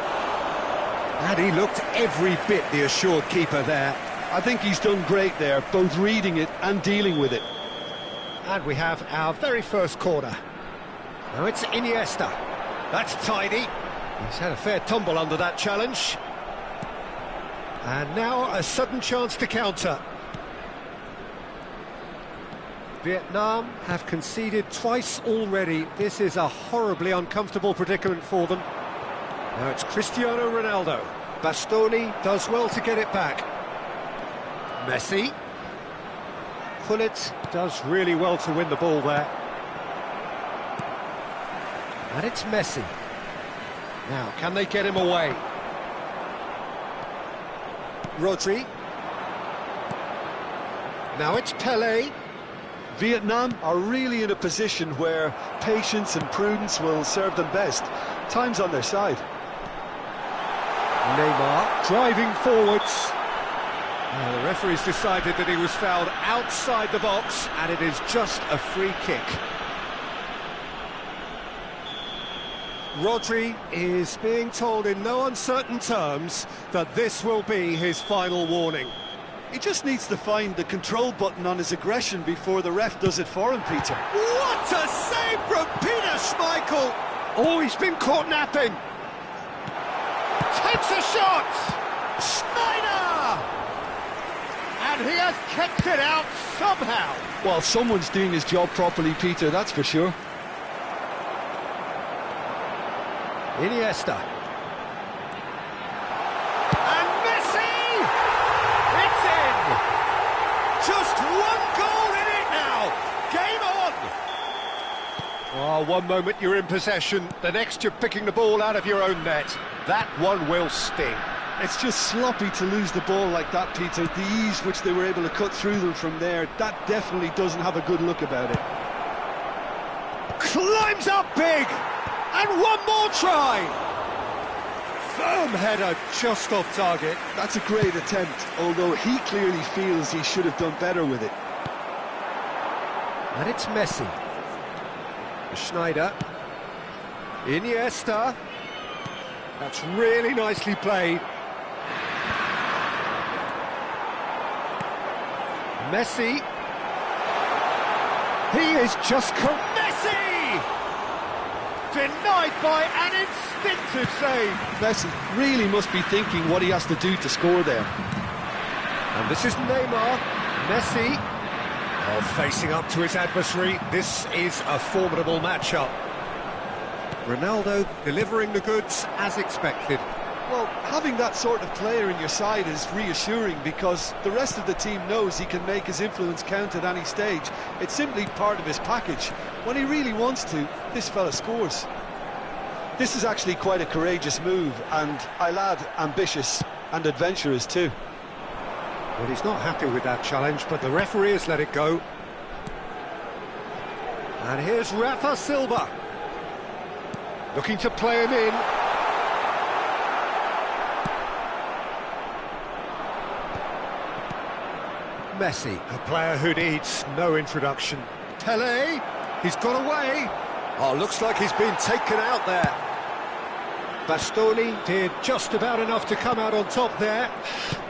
And he looked every bit the assured keeper there. I think he's done great there, both reading it and dealing with it. And we have our very first corner. Now it's Iniesta. That's tidy. He's had a fair tumble under that challenge. And now a sudden chance to counter. Vietnam have conceded twice already. This is a horribly uncomfortable predicament for them. Now it's Cristiano Ronaldo. Bastoni does well to get it back. Messi. Pullet does really well to win the ball there. And it's Messi. Now, can they get him away? Rodri. Now it's Pelé. Vietnam are really in a position where patience and prudence will serve them best. Time's on their side. Neymar driving forwards. The referee's decided that he was fouled outside the box, and it is just a free kick. Rodri is being told in no uncertain terms that this will be his final warning. He just needs to find the control button on his aggression before the ref does it for him, Peter. What a save from Peter Schmeichel! Oh, he's been caught napping. Takes a shot! Schneider! And he has kept it out somehow. Well, someone's doing his job properly, Peter, that's for sure. Iniesta. And Messi! It's in! Just one goal in it now! Game on! Oh, one moment you're in possession, the next you're picking the ball out of your own net. That one will sting. It's just sloppy to lose the ball like that, Peter. The ease which they were able to cut through them from there, that definitely doesn't have a good look about it. Climbs up big! And one more try! Firm header just off target. That's a great attempt, although he clearly feels he should have done better with it. And it's Messi. Schneider. Iniesta. That's really nicely played. Messi. He is just... Messi! Denied by an instinctive save. Messi really must be thinking what he has to do to score there. And this is Neymar. Messi. Oh, facing up to his adversary. This is a formidable matchup. Ronaldo delivering the goods as expected. Well, having that sort of player in your side is reassuring because the rest of the team knows he can make his influence count at any stage. It's simply part of his package. When he really wants to, this fella scores. This is actually quite a courageous move, and I'll add ambitious and adventurous too. Well, he's not happy with that challenge, but the referee has let it go. And here's Rafa Silva, looking to play him in. Messi, a player who needs no introduction. Pelé, he's got away. Oh, looks like he's been taken out there. Bastoni did just about enough to come out on top there.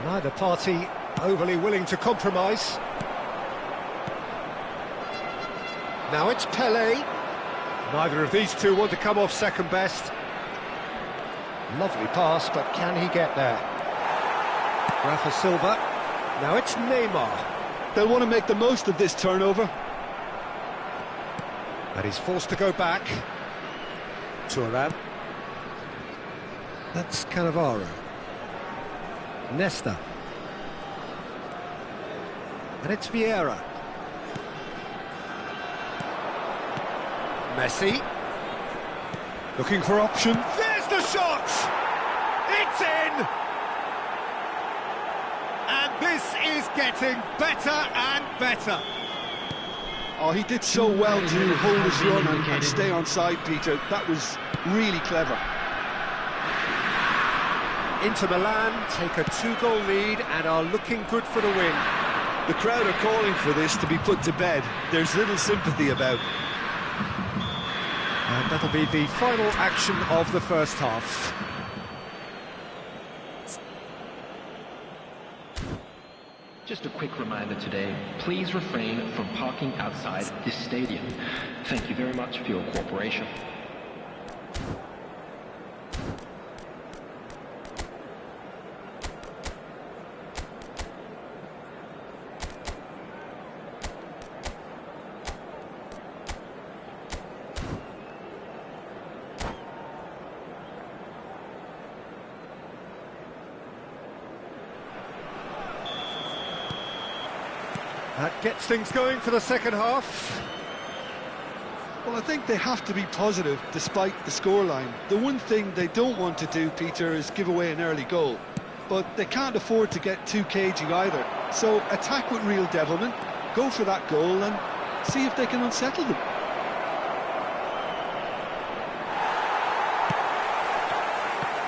Neither party overly willing to compromise. Now it's Pelé. Neither of these two want to come off second best. Lovely pass, but can he get there? Rafa Silva. Now it's Neymar. They'll want to make the most of this turnover. And he's forced to go back. Thuram. That's Cannavaro. Nesta. And it's Vieira. Messi. Looking for option. There's the shot! It's in! And this is getting better and better. Oh, he did so well to hold his run and stay on side, Peter. That was really clever. Inter Milan take a 2-goal lead and are looking good for the win. The crowd are calling for this to be put to bed. There's little sympathy about. And that'll be the final action of the first half. Just a quick reminder today, please refrain from parking outside this stadium. Thank you very much for your cooperation. That gets things going for the second half. Well, I think they have to be positive despite the scoreline. The one thing they don't want to do, Peter, is give away an early goal. But they can't afford to get too cagey either. So attack with real devilment, go for that goal and see if they can unsettle them.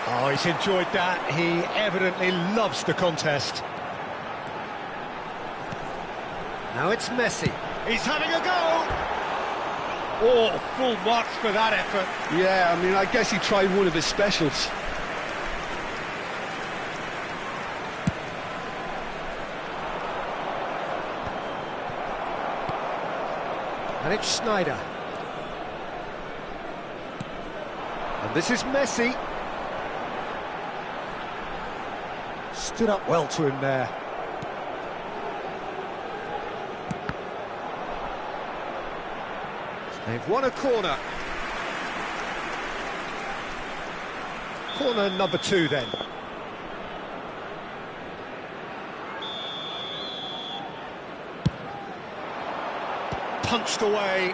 Oh, he's enjoyed that. He evidently loves the contest. Now it's Messi. He's having a go! Oh, full marks for that effort. Yeah, I mean, I guess he tried one of his specials. And it's Schneider. And this is Messi. Stood up well to him there. They've won a corner. Corner number 2 then. Punched away.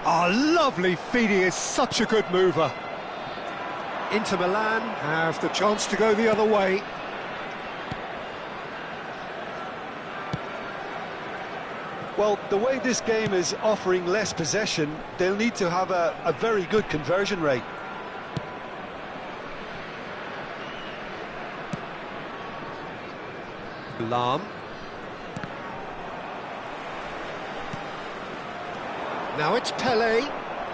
Oh, lovely feed. He is such a good mover. Inter Milan have the chance to go the other way. Well, the way this game is offering less possession, they'll need to have a very good conversion rate. Lahm. Now it's Pelé.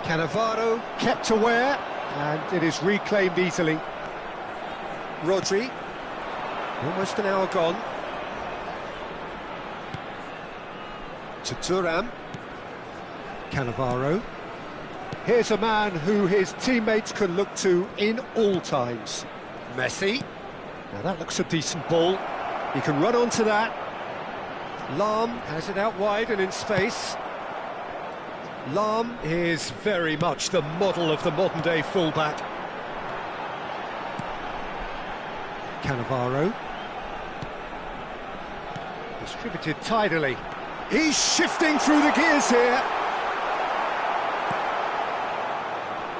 Cannavaro kept aware, and it is reclaimed easily. Rodri. Almost an hour gone. To Thuram. Cannavaro. Here's a man who his teammates can look to in all times. Messi. Now that looks a decent ball. He can run onto that. Lahm has it out wide and in space. Lahm is very much the model of the modern-day fullback. Cannavaro. Distributed tidily. He's shifting through the gears here.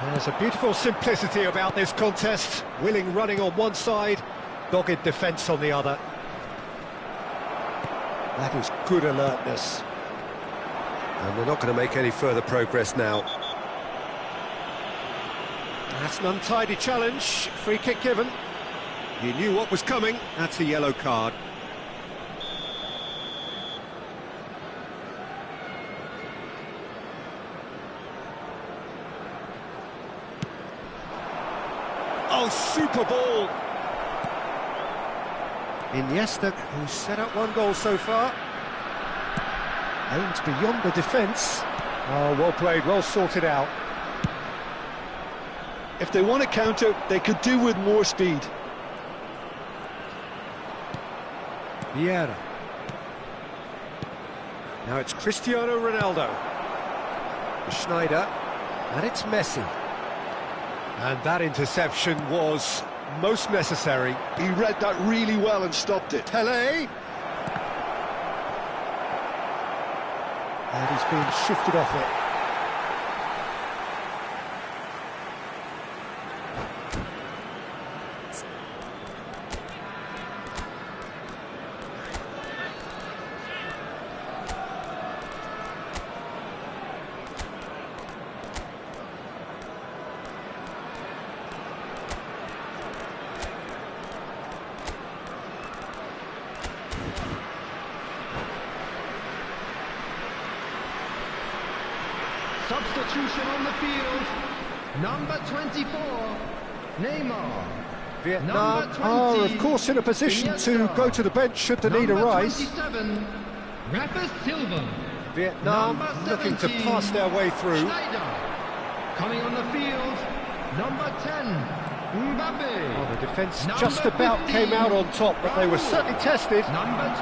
There's a beautiful simplicity about this contest. Willing running on one side, dogged defence on the other. That is good alertness. And they're not going to make any further progress now. That's an untidy challenge. Free kick given. He knew what was coming. That's a yellow card. Oh, super ball. Iniesta, who's set up one goal so far. Aims beyond the defence. Oh, well played, well sorted out. If they want to counter, they could do with more speed. Vieira. Now it's Cristiano Ronaldo. Schneider. And it's Messi. And that interception was most necessary. He read that really well and stopped it. Pele. And he's being shifted off it. Substitution on the field. Number 24, Neymar. Vietnam are, of course, in a position to go to the bench should the need arise. 27, Rafa Silva. Vietnam looking to pass their way through. Schneider. Coming on the field, number 10, Mbappe. Well, the defence just about came out on top, but they were certainly tested. Number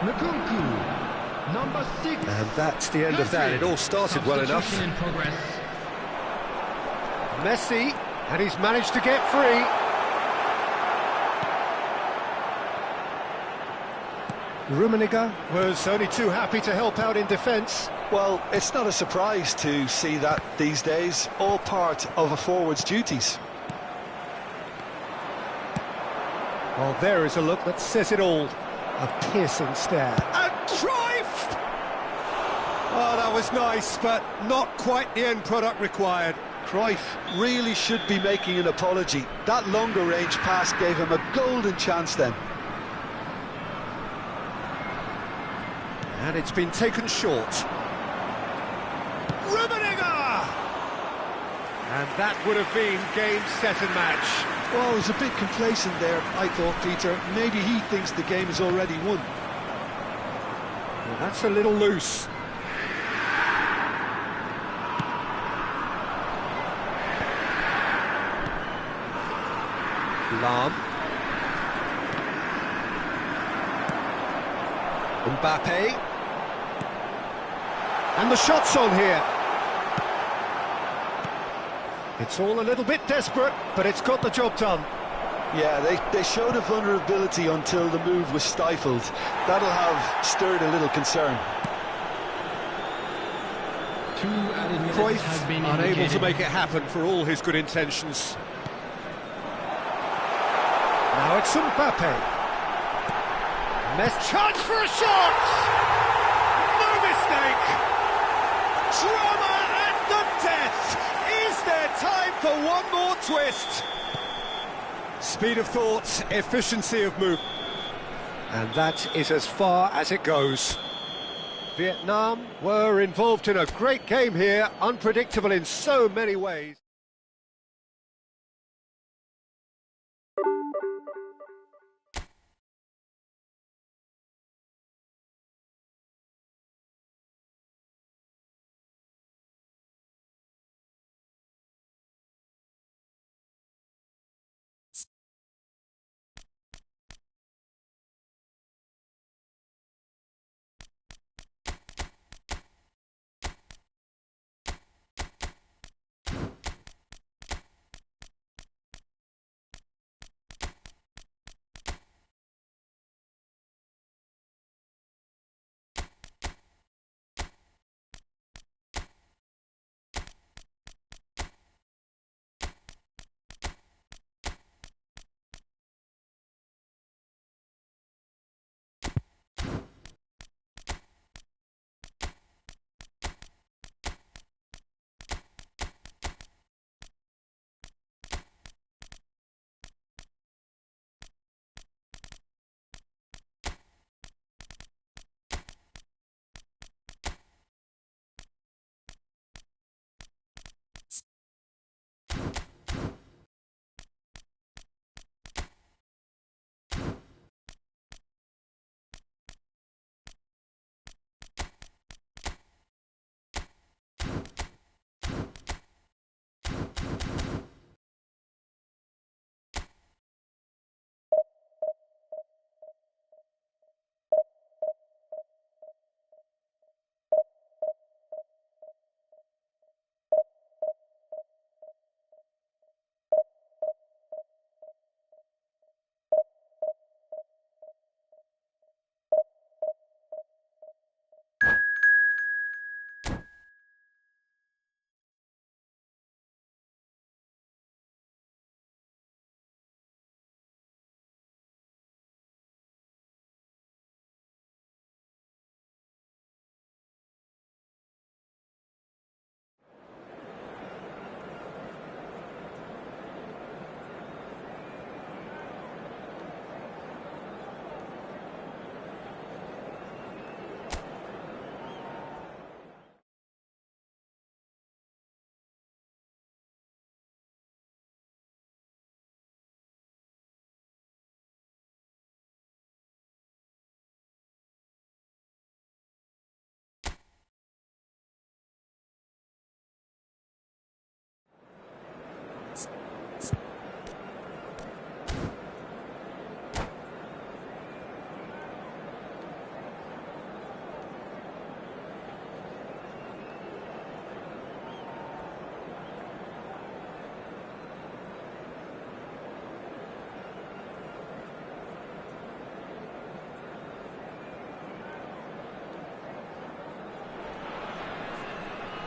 12, Nkunku. Number 6. And that's the end of that. It all started well enough. Substitution in progress. Messi, and he's managed to get free. Rummenigge was only too happy to help out in defence. Well, it's not a surprise to see that these days, all part of a forward's duties. Well, there is a look that says it all. A piercing stare. And Cruyff! Oh, that was nice, but not quite the end product required. Cruyff really should be making an apology. That longer range pass gave him a golden chance then. And it's been taken short. Rummenigge! And that would have been game, set and match. Well, he was a bit complacent there, I thought, Peter. Maybe he thinks the game is already won. Well, that's a little loose. Lahm. Mbappe. And the shot's on here. It's all a little bit desperate, but it's got the job done. Yeah, they showed a vulnerability until the move was stifled. That'll have stirred a little concern. Cruyff unable to make it happen for all his good intentions. Now it's Mbappe. Chance for a shot! No mistake! Drama at the death! Is there time for one more twist? Speed of thought, efficiency of move. And that is as far as it goes. Vietnam were involved in a great game here, unpredictable in so many ways.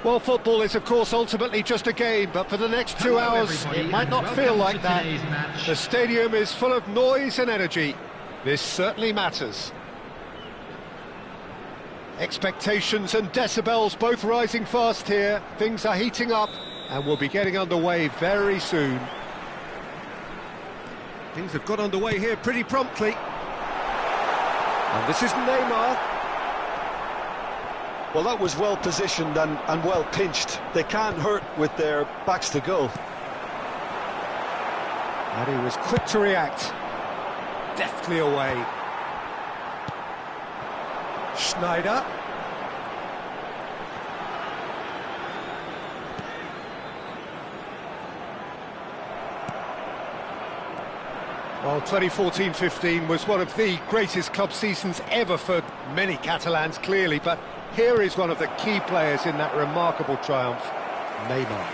Well, football is, of course, ultimately just a game, but for the next 2 hours, it might not feel like that. The stadium is full of noise and energy. This certainly matters. Expectations and decibels both rising fast here. Things are heating up, and we'll be getting underway very soon. Things have got underway here pretty promptly. And this is Neymar. Well, that was well positioned and well pinched. They can't hurt with their backs to goal. And he was quick to react. Deftly away. Schneider. Well, 2014-15 was one of the greatest club seasons ever for many Catalans, clearly, but here is one of the key players in that remarkable triumph, Neymar.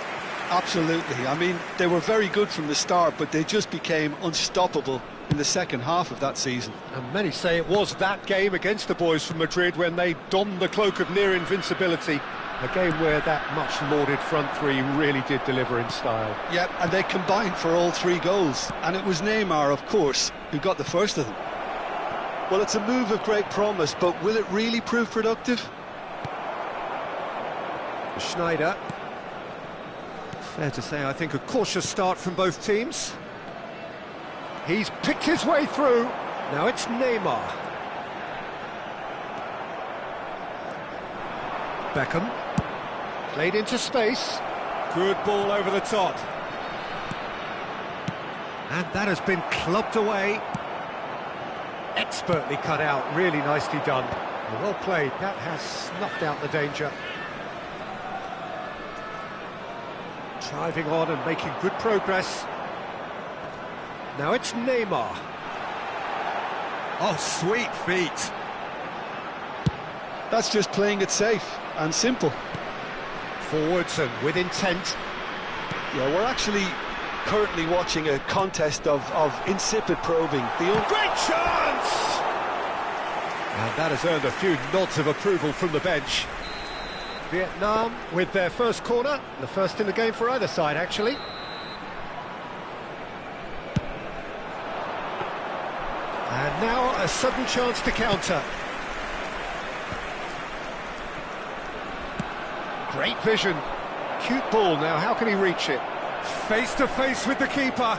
Absolutely. I mean, they were very good from the start, but they just became unstoppable in the second half of that season. And many say it was that game against the boys from Madrid when they donned the cloak of near invincibility, a game where that much lauded front three really did deliver in style. Yeah, and they combined for all 3 goals, and it was Neymar, of course, who got the first of them. Well, it's a move of great promise, but will it really prove productive? Schneider. Fair to say, I think, a cautious start from both teams. He's picked his way through. Now it's Neymar. Beckham. Played into space. Good ball over the top. And that has been clubbed away. Expertly cut out, really nicely done. Well played, that has snuffed out the danger. Driving on and making good progress. Now it's Neymar. Oh, sweet feet. That's just playing it safe and simple. Forwards and with intent. Yeah, we're actually currently watching a contest of insipid probing. Great chance! And that has earned a few nods of approval from the bench. Vietnam with their first corner, the first in the game for either side, actually. And now a sudden chance to counter. Great vision. Cute ball now, how can he reach it? Face to face with the keeper.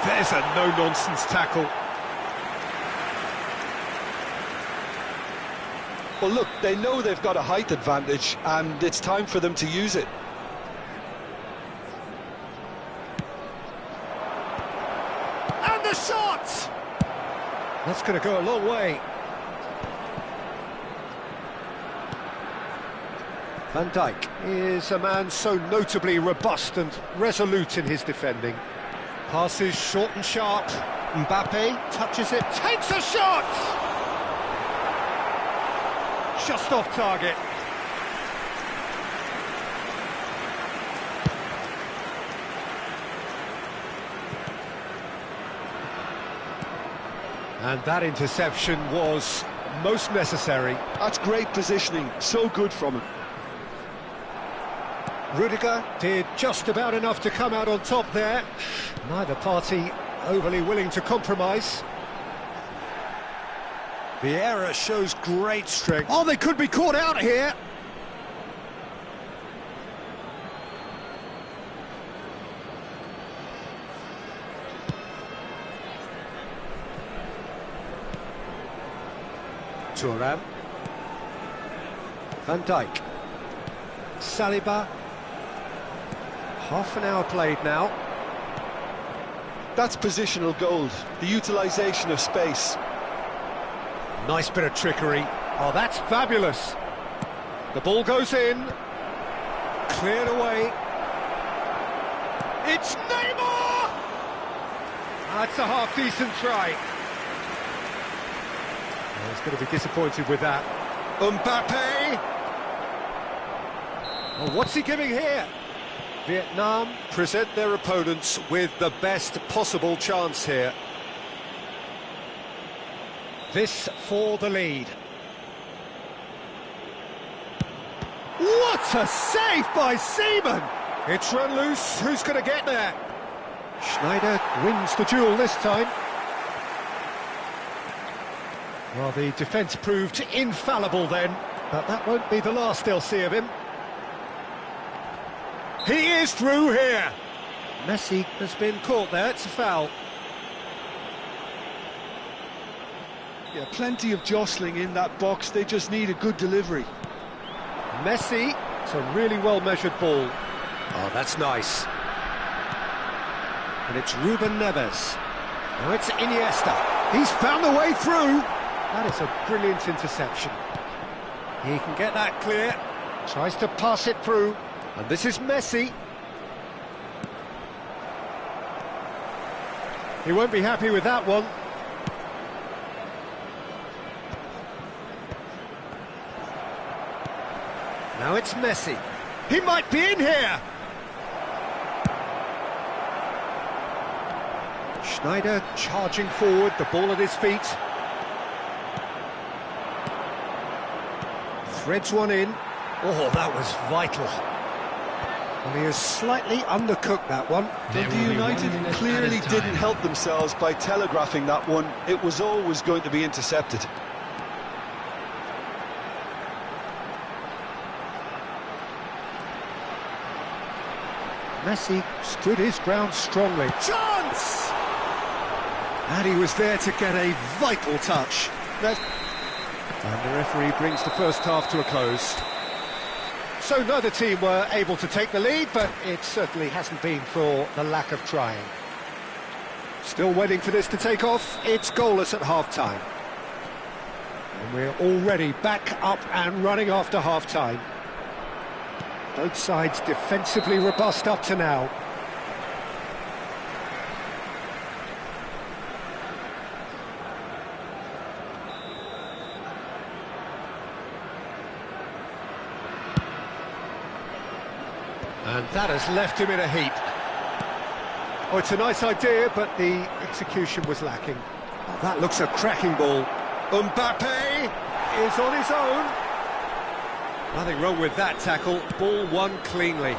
There's a no-nonsense tackle. Well, look, they know they've got a height advantage, and it's time for them to use it. And the shot! That's going to go a long way. Van Dijk is a man so notably robust and resolute in his defending. Passes short and sharp. Mbappe touches it, takes a shot! Just off target. And that interception was most necessary. That's great positioning, so good from him. Rudiger did just about enough to come out on top there. Neither party overly willing to compromise. Vieira shows great strength. Oh, they could be caught out here. Thuram. Van Dijk. Saliba. Half an hour played now. That's positional gold, the utilisation of space. Nice bit of trickery. Oh, that's fabulous. The ball goes in. Cleared away. It's Neymar! That's a half-decent try. Oh, he's going to be disappointed with that. Mbappe! Oh, what's he giving here? Vietnam present their opponents with the best possible chance here. This for the lead. What a save by Seaman! It's run loose, who's going to get there? Schneider wins the duel this time. Well, the defence proved infallible then, but that won't be the last they'll see of him. He is through here! Messi has been caught there, it's a foul. Yeah, plenty of jostling in that box, they just need a good delivery. Messi, it's a really well-measured ball. Oh, that's nice. And it's Ruben Neves. Now it's Iniesta. He's found the way through. That is a brilliant interception. He can get that clear. Tries to pass it through. And this is Messi. He won't be happy with that one. Now it's Messi. He might be in here. Schneider charging forward, the ball at his feet. Threads one in. Oh, that was vital. And he has slightly undercooked that one. But the United clearly didn't help themselves by telegraphing that one. It was always going to be intercepted. Messi stood his ground strongly. Chance! And he was there to get a vital touch. And the referee brings the first half to a close. So neither team were able to take the lead, but it certainly hasn't been for the lack of trying. Still waiting for this to take off. It's goalless at half-time. And we're already back up and running after half-time. Both sides defensively robust up to now. And that has left him in a heap. Oh, it's a nice idea, but the execution was lacking. Oh, that looks a cracking ball. Mbappe is on his own. Nothing wrong with that tackle. Ball won cleanly.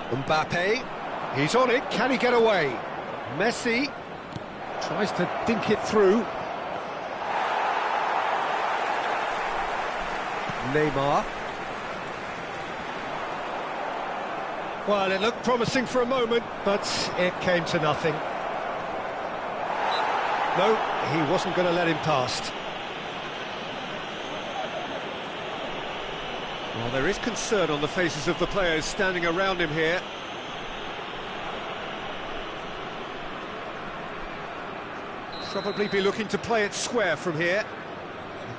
Mbappe, he's on it. Can he get away? Messi tries to dink it through. Neymar. Well, it looked promising for a moment, but it came to nothing. No, he wasn't going to let him past. Well, there is concern on the faces of the players standing around him here. Probably be looking to play it square from here.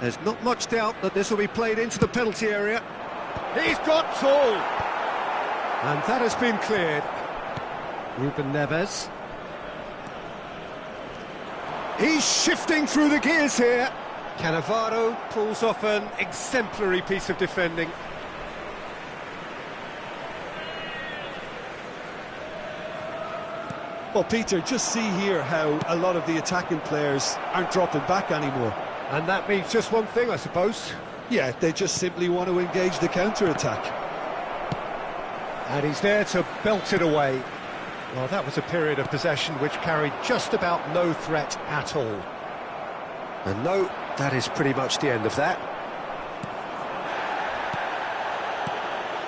There's not much doubt that this will be played into the penalty area. He's got tall! And that has been cleared. Ruben Neves. He's shifting through the gears here. Cannavaro pulls off an exemplary piece of defending. Well, Peter, just see here how a lot of the attacking players aren't dropping back anymore. And that means just one thing, I suppose. Yeah, they just simply want to engage the counter-attack. And he's there to belt it away. Well, that was a period of possession which carried just about no threat at all. And no, that is pretty much the end of that.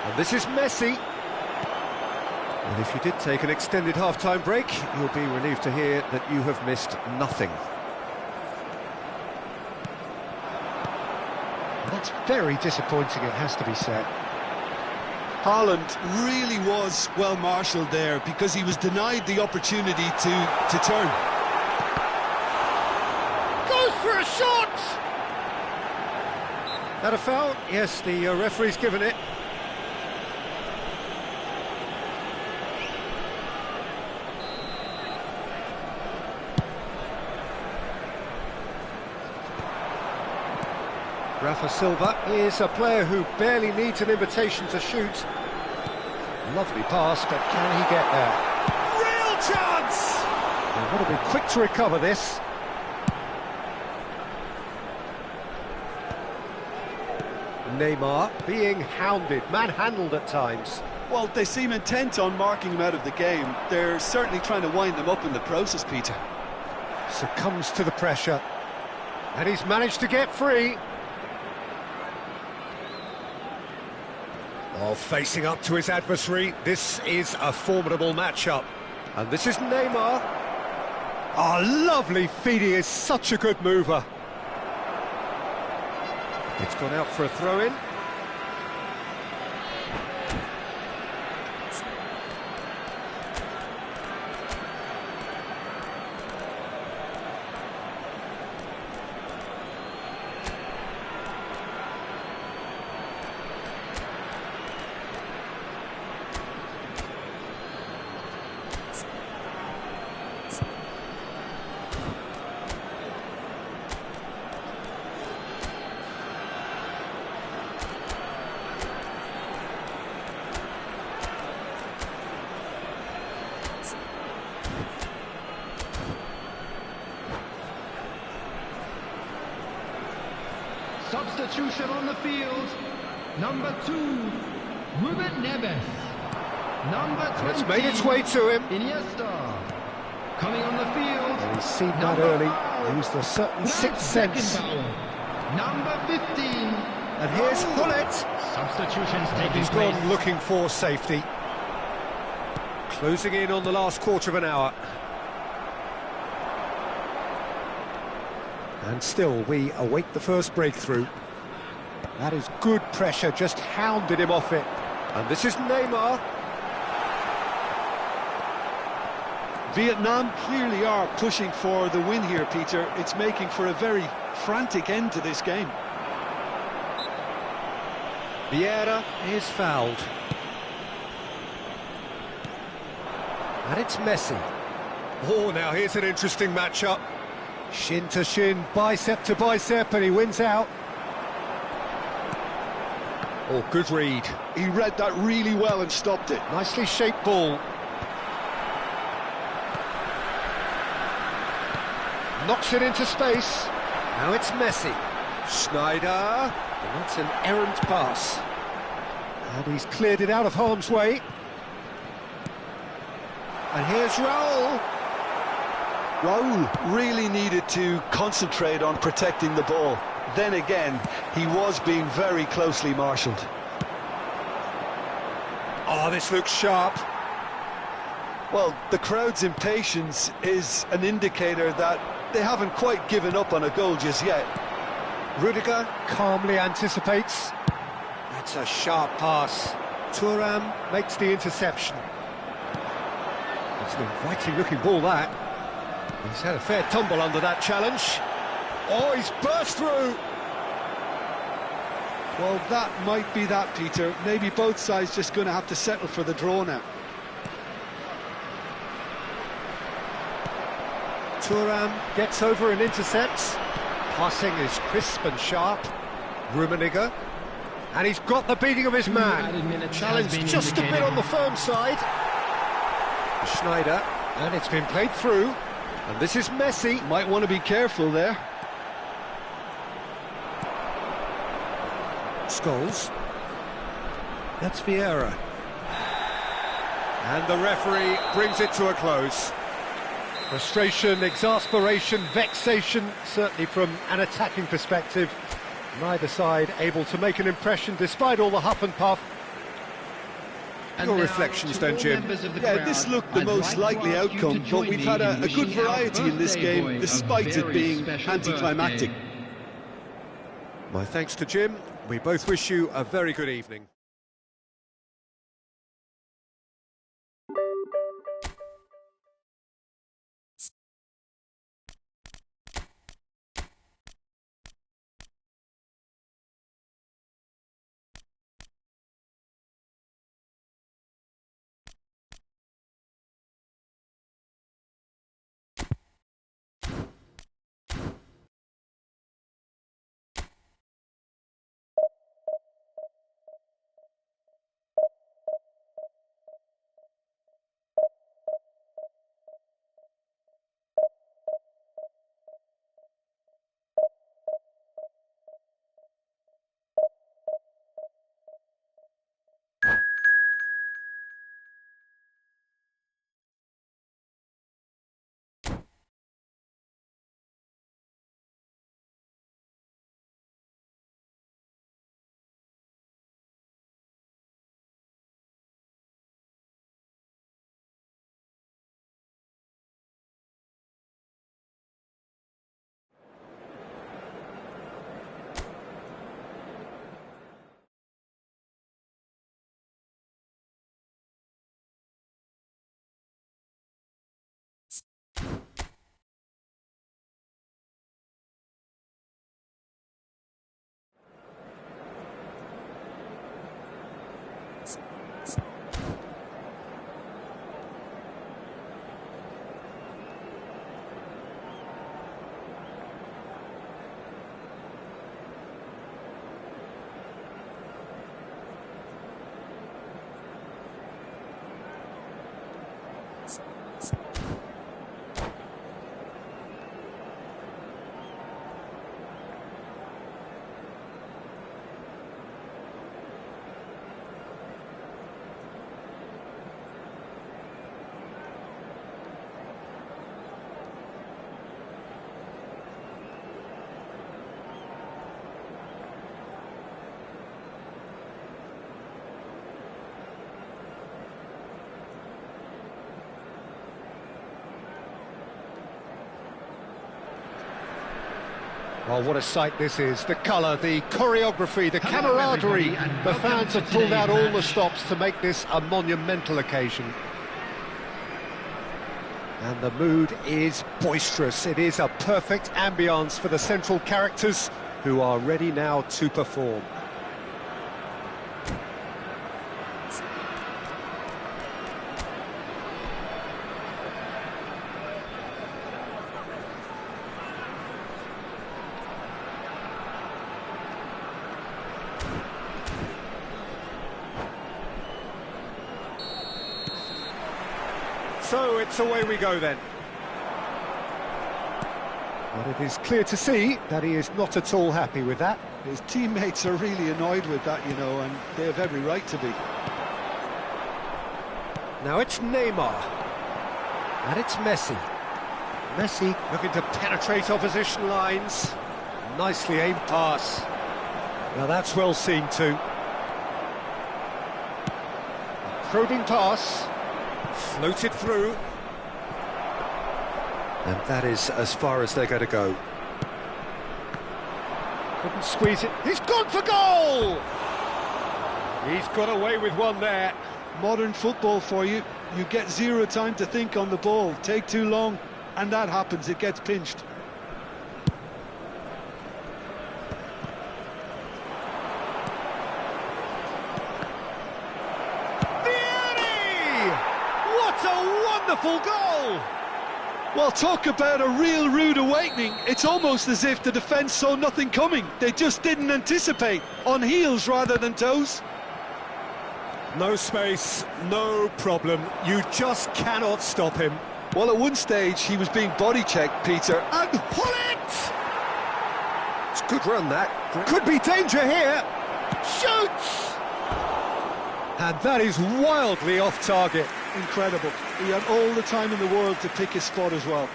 And this is Messi. And if you did take an extended half-time break, you'll be relieved to hear that you have missed nothing. That's very disappointing, it has to be said. Haaland really was well marshalled there because he was denied the opportunity to turn. Goes for a shot! That a foul? Yes, the referee's given it. Rafa Silva is a player who barely needs an invitation to shoot. Lovely pass, but can he get there? Real chance! They've got to be quick to recover this. Neymar being hounded, manhandled at times. Well, they seem intent on marking him out of the game. They're certainly trying to wind him up in the process, Peter. Succumbs to the pressure. And he's managed to get free. Oh, facing up to his adversary, this is a formidable matchup. And this is Neymar. Oh, lovely feed, he is such a good mover. It's gone out for a throw-in. Substitution on the field. Number 2, Ruben Neves. Number 20. It's made its way to him. Iniesta. Coming on the field. And he's seen that early. Used a certain sixth sense. Number 15. And here's Hullet. Substitutions taking He's place. gone looking for safety. Closing in on the last quarter of an hour. And still, we await the first breakthrough. That is good pressure, just hounded him off it. And this is Neymar. Vietnam clearly are pushing for the win here, Peter. It's making for a very frantic end to this game. Vieira is fouled. And it's Messi. Oh, now here's an interesting matchup. Shin to shin, bicep to bicep, and he wins out. Oh, good read. He read that really well and stopped it. Nicely shaped ball. Knocks it into space. Now it's Messi. Schneider. And that's an errant pass. And he's cleared it out of harm's way. And here's Raul. Raul really needed to concentrate on protecting the ball. Then again, he was being very closely marshalled. Oh, this looks sharp. Well, the crowd's impatience is an indicator that they haven't quite given up on a goal just yet. Rudiger calmly anticipates. That's a sharp pass. Thuram makes the interception. It's an inviting looking ball, that. He's had a fair tumble under that challenge. Oh, he's burst through! Well, that might be that, Peter. Maybe both sides just going to have to settle for the draw now. Thuram gets over and intercepts. Passing is crisp and sharp. Rummenigge. And he's got the beating of his man. Challenge just a bit on the firm side. Schneider. And it's been played through. And this is Messi. Might want to be careful there. Scholes. That's Vieira. And the referee brings it to a close. Frustration, exasperation, vexation, certainly from an attacking perspective. Neither side able to make an impression despite all the huff and puff. Your reflections then, Jim? Yeah, this looked the most likely outcome, but we've had a good variety in this game, despite it being anticlimactic. My thanks to Jim. We both wish you a very good evening. Oh, what a sight this is. The colour, the choreography, the camaraderie. The fans have pulled out all the stops to make this a monumental occasion. And the mood is boisterous. It is a perfect ambience for the central characters who are ready now to perform. So it's away we go then. But it is clear to see that he is not at all happy with that. His teammates are really annoyed with that, you know, and they have every right to be. Now it's Neymar. And it's Messi. Messi looking to penetrate opposition lines. Nicely aimed pass. Now that's well seen too. A probing pass. Floated through. And that is as far as they're going to go. Couldn't squeeze it. He's gone for goal! He's got away with one there. Modern football for you. You get zero time to think on the ball. Take too long, and that happens. It gets pinched. What a wonderful goal! Well, talk about a real rude awakening. It's almost as if the defence saw nothing coming. They just didn't anticipate. On heels rather than toes. No space, no problem. You just cannot stop him. Well, at one stage, he was being body-checked, Peter. And pull it! It's a good run, that. Could be danger here. Shoots! And that is wildly off target. Incredible. He had all the time in the world to pick his spot as well.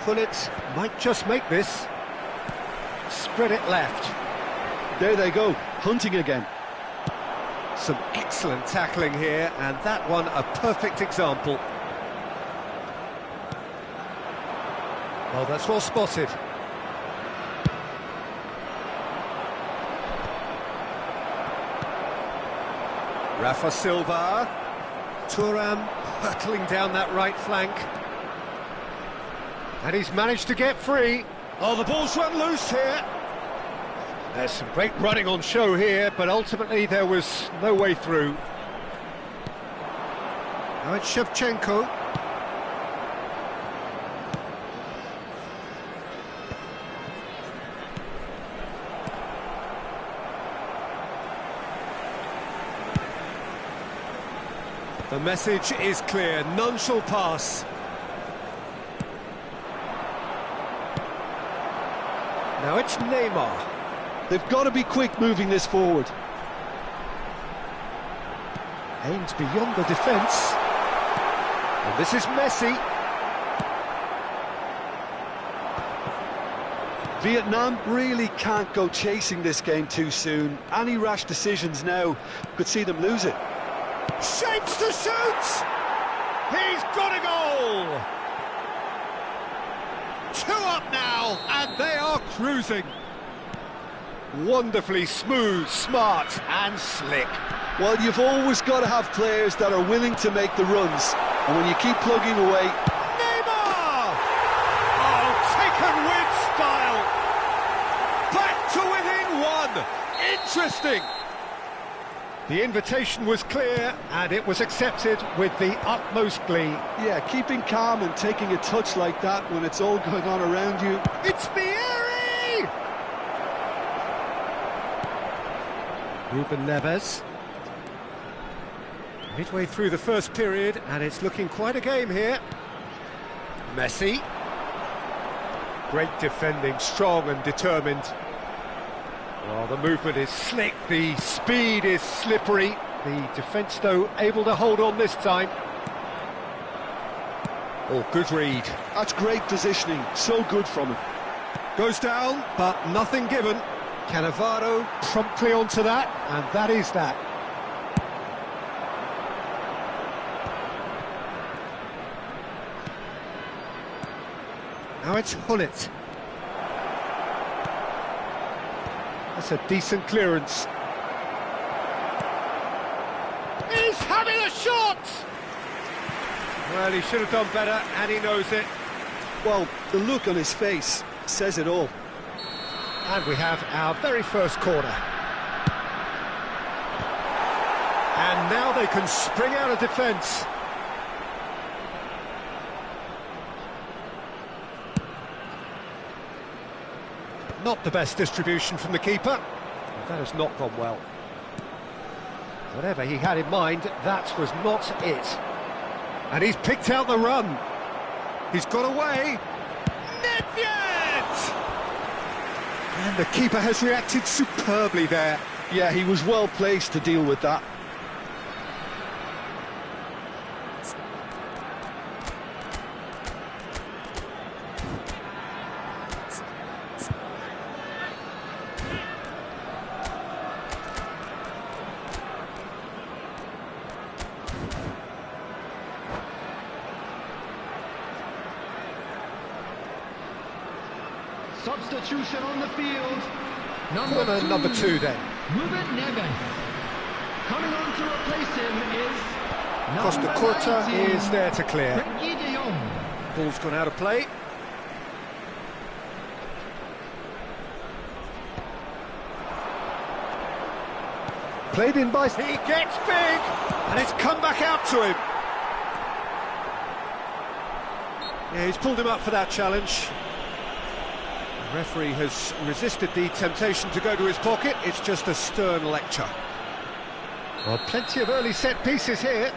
Pull it, might just make this. Spread it left. There they go, hunting again. Some excellent tackling here, and that one a perfect example. Well, that's well spotted. Rafa Silva. Thuram hurtling down that right flank. And he's managed to get free. Oh, the ball's run loose here. There's some great running on show here, but ultimately there was no way through. Now it's Shevchenko. The message is clear, none shall pass. Now it's Neymar. They've got to be quick moving this forward. Aims beyond the defence. And this is Messi. Vietnam really can't go chasing this game too soon. Any rash decisions now could see them lose it. Shapes to shoot! He's got a goal! 2 up now, and they are cruising. Wonderfully smooth, smart and slick. Well, you've always got to have players that are willing to make the runs. And when you keep plugging away... Neymar! Oh, taken with style. Back to within 1. Interesting. The invitation was clear, and it was accepted with the utmost glee. Yeah, keeping calm and taking a touch like that when it's all going on around you. It's Vieri! Ruben Neves. Midway through the first period, and it's looking quite a game here. Messi. Great defending, strong and determined. Well, the movement is slick, the speed is slippery. The defence, though, able to hold on this time. Oh, good read. That's great positioning, so good from him. Goes down, but nothing given. Cannavaro promptly onto that, and that is that. Now it's Hullet. That's a decent clearance. He's having a shot! Well, he should have done better, and he knows it. Well, the look on his face says it all. And we have our very first corner. And now they can spring out of defence. Not the best distribution from the keeper. That has not gone well. Whatever he had in mind, that was not it. And he's picked out the run. He's got away. Nedved! And the keeper has reacted superbly there. Yeah, he was well placed to deal with that. Substitution on the field. Corner number two then. Ruben Neves. Coming on to replace him is Costa Curta is there to clear. Frenkie de Jong. Ball's gone out of play. Played in by... He gets big! And it's come back out to him. Yeah, he's pulled him up for that challenge. The referee has resisted the temptation to go to his pocket. It's just a stern lecture. Well, plenty of early set pieces here.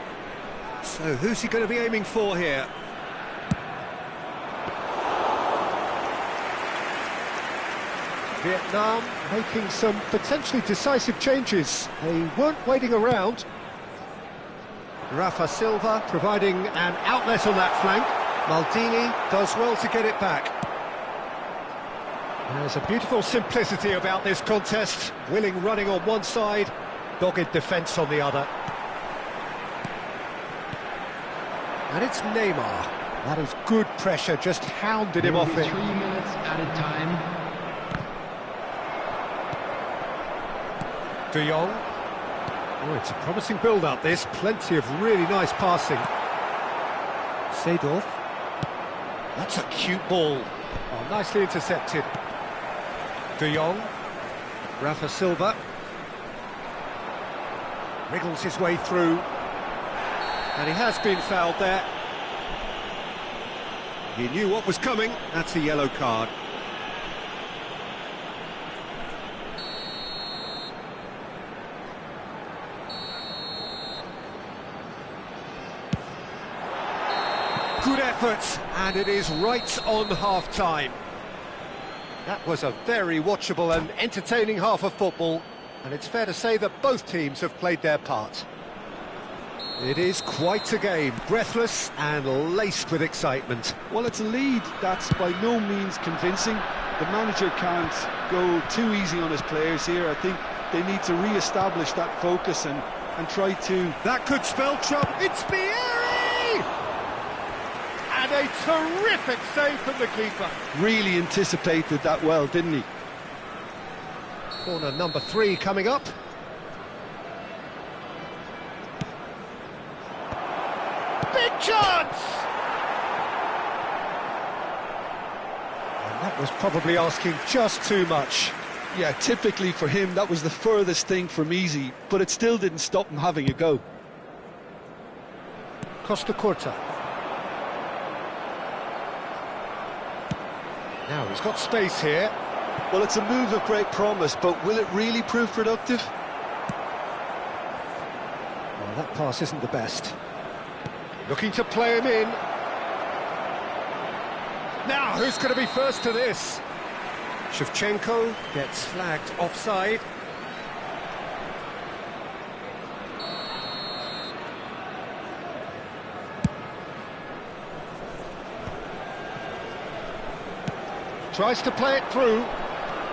So who's he going to be aiming for here? Vietnam making some potentially decisive changes. They weren't waiting around. Rafa Silva providing an outlet on that flank. Maldini does well to get it back. There's a beautiful simplicity about this contest. Willing running on one side, dogged defence on the other. And it's Neymar. That is good pressure, just hounded him off it. 3 minutes at a time. De Jong. Oh, it's a promising build-up, this. Plenty of really nice passing. Seedorf. That's a cute ball. Oh, nicely intercepted. De Jong. Rafa Silva. Wriggles his way through. And he has been fouled there. He knew what was coming. That's a yellow card. Good effort, and it is right on half-time. That was a very watchable and entertaining half of football, and it's fair to say that both teams have played their part. It is quite a game, breathless and laced with excitement. Well, it's a lead that's by no means convincing. The manager can't go too easy on his players here. I think they need to re-establish that focus and try to... That could spell trouble. It's Vieri! And a terrific save from the keeper. Really anticipated that well, didn't he? Corner number 3 coming up. Big chance! And that was probably asking just too much. Yeah, typically for him, that was the furthest thing from easy, but it still didn't stop him having a go. Costa Curta. Now he's got space here. Well, it's a move of great promise, but will it really prove productive? Well, that pass isn't the best. Looking to play him in. Now, who's going to be first to this? Shevchenko gets flagged offside. Tries to play it through.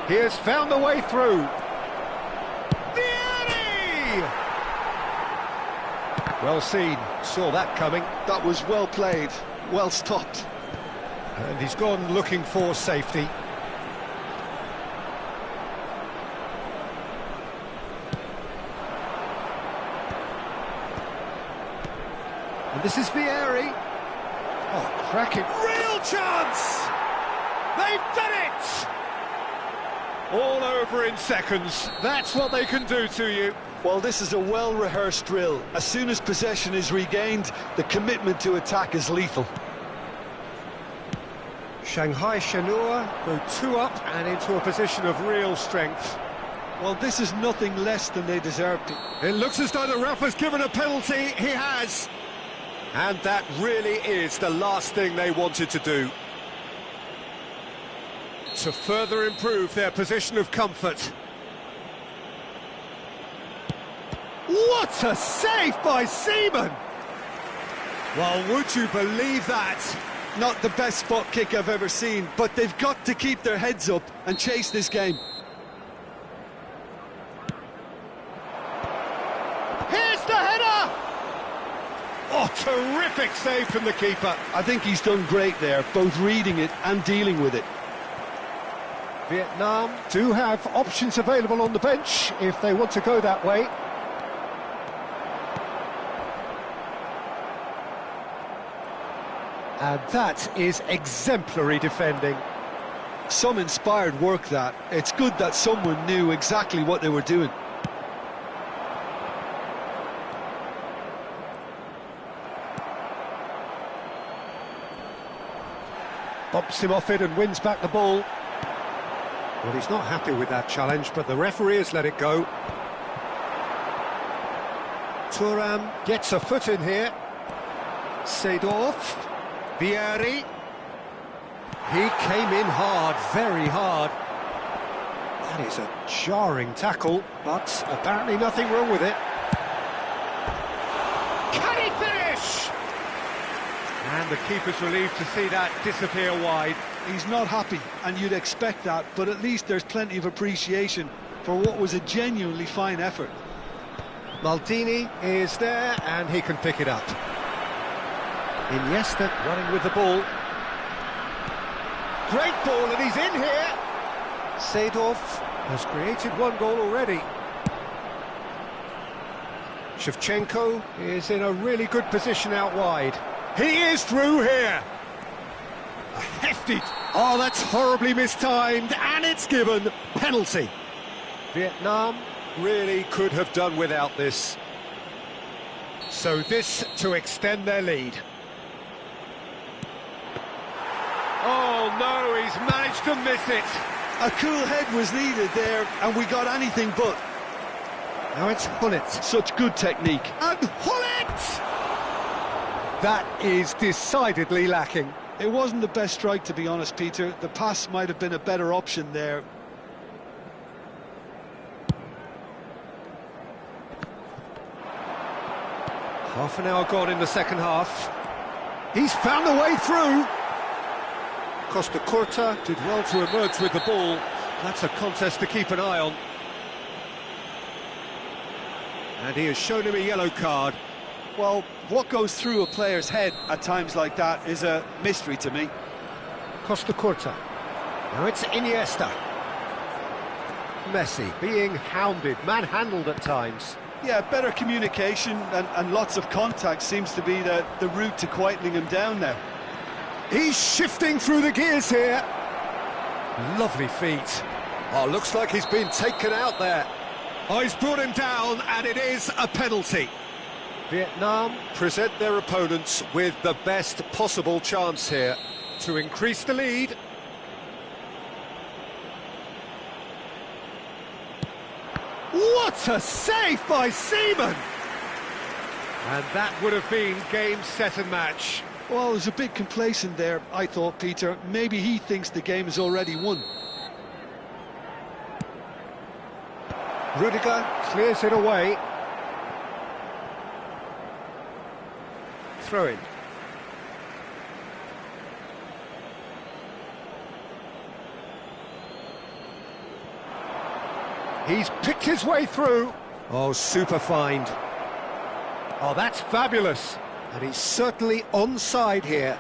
He has found the way through. Vieri! Well seen, saw that coming. That was well played, well stopped. And he's gone looking for safety. And this is Vieri. Oh, cracking. Real chance! They've done it! All over in seconds. That's what they can do to you. Well, this is a well-rehearsed drill. As soon as possession is regained, the commitment to attack is lethal. Shanghai Shenhua go 2 up and into a position of real strength. Well, this is nothing less than they deserved. It looks as though the ref has given a penalty. He has. And that really is the last thing they wanted to do. To further improve their position of comfort. What a save by Seaman! Well, would you believe that? Not the best spot kick I've ever seen, but they've got to keep their heads up and chase this game. Here's the header! Oh, terrific save from the keeper. I think he's done great there, both reading it and dealing with it. Vietnam do have options available on the bench if they want to go that way. And that is exemplary defending. Some inspired work, that. It's good that someone knew exactly what they were doing. Bumps him off it and wins back the ball. Well, he's not happy with that challenge, but the referee has let it go. Thuram gets a foot in here. Seedorf. Vieri. He came in hard, very hard. That is a jarring tackle, but apparently nothing wrong with it. Can he finish? And the keeper's relieved to see that disappear wide. He's not happy, and you'd expect that, but at least there's plenty of appreciation for what was a genuinely fine effort. Maldini is there, and he can pick it up. Iniesta running with the ball. Great ball, and he's in here. Seedorf has created 1 goal already. Shevchenko is in a really good position out wide. He is through here. A hefty... Oh, that's horribly mistimed, and it's given. Penalty. Vietnam really could have done without this. So this to extend their lead. Oh no, he's managed to miss it. A cool head was needed there, and we got anything but. Now it's Hullet. Such good technique. And Hullet! That is decidedly lacking. It wasn't the best strike, to be honest, Peter. The pass might have been a better option there. Half an hour gone in the second half. He's found a way through. Costa Curta did well to emerge with the ball. That's a contest to keep an eye on. And he has shown him a yellow card. Well, what goes through a player's head at times like that is a mystery to me. Costa Curta. Now it's Iniesta. Messi being hounded, manhandled at times. Yeah, better communication and lots of contact seems to be the route to quietening him down now. He's shifting through the gears here. Lovely feet. Oh, looks like he's been taken out there. Oh, he's brought him down, and it is a penalty. Vietnam present their opponents with the best possible chance here to increase the lead. What a save by Seaman! And that would have been game, set and match. Well, there's a bit complacent there, I thought, Peter. Maybe he thinks the game is already won. Rudiger clears it away. Throw in. He's picked his way through. Oh, super find. Oh, that's fabulous. And he's certainly onside here.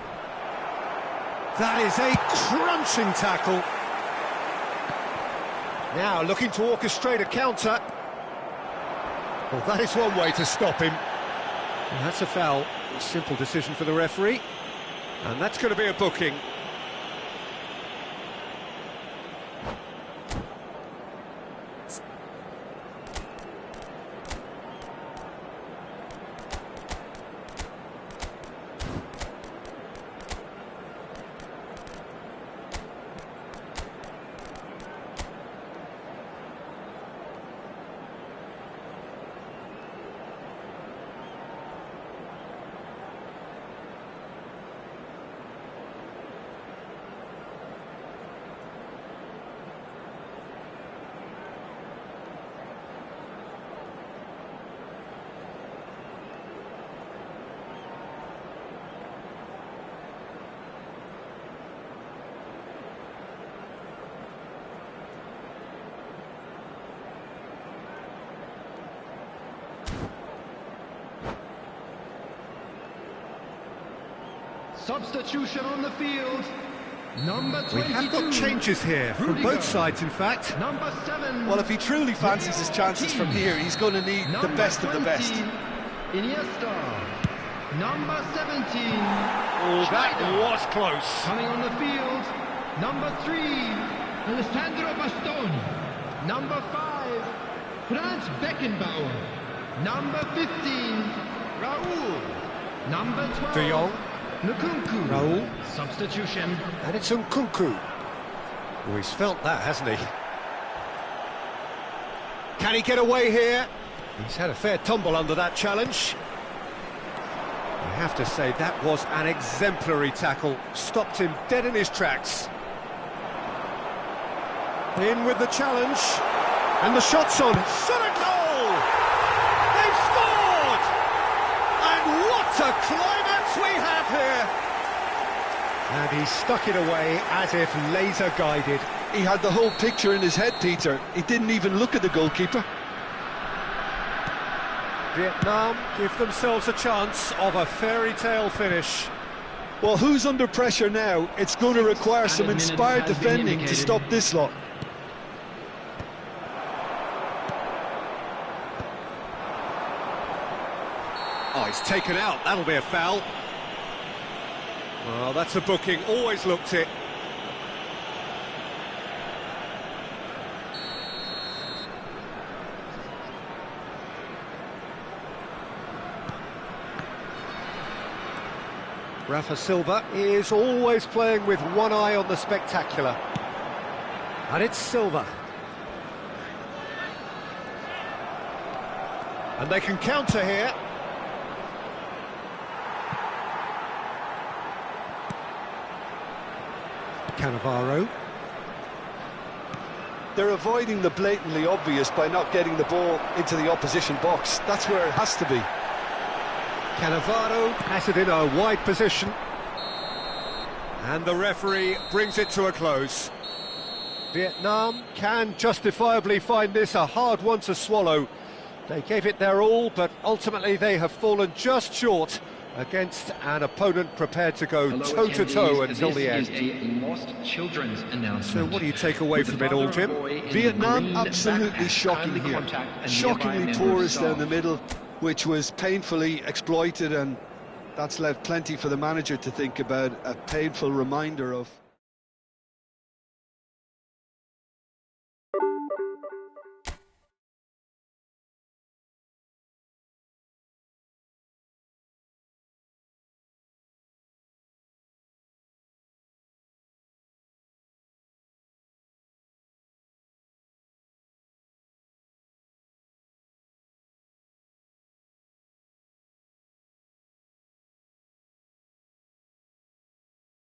That is a crunching tackle. Now looking to orchestrate a counter. Well, that is one way to stop him. And that's a foul. A simple decision for the referee. And that's going to be a booking. Substitution on the field. Number 22. We have got changes here from both sides, in fact. Number 7. Well, if he truly fancies his chances from here, he's going to need the best of the best. Iniesta. Number 17. Oh, that was close. Coming on the field. Number 3. Alessandro Bastoni. Number 5. Franz Beckenbauer. Number 15. Raúl. Number 12. De Jong. Nkunku. Raúl. Substitution. And it's Nkunku. Oh, he's felt that, hasn't he? Can he get away here? He's had a fair tumble under that challenge. I have to say, that was an exemplary tackle. Stopped him dead in his tracks. In with the challenge. And the shot's on. Shot a goal! They've scored! And what a climax we have here! And he stuck it away as if laser-guided. He had the whole picture in his head, Peter. He didn't even look at the goalkeeper. Vietnam give themselves a chance of a fairy tale finish. Well, who's under pressure now? It's going to require some inspired defending to stop this lot. Oh, he's taken out. That'll be a foul. Well, that's a booking. Always looked it. Rafa Silva is always playing with one eye on the spectacular. And it's Silva. And they can counter here. Cannavaro. They're avoiding the blatantly obvious by not getting the ball into the opposition box. That's where it has to be. Cannavaro has it in a wide position. And the referee brings it to a close. Vietnam can justifiably find this a hard one to swallow. They gave it their all, but ultimately they have fallen just short against an opponent prepared to go toe-to-toe until the end. This is a lost children's announcement. So what do you take away from it all, Jim? Vietnam absolutely shocking here. Shockingly porous down the middle, which was painfully exploited, and that's left plenty for the manager to think about. A painful reminder of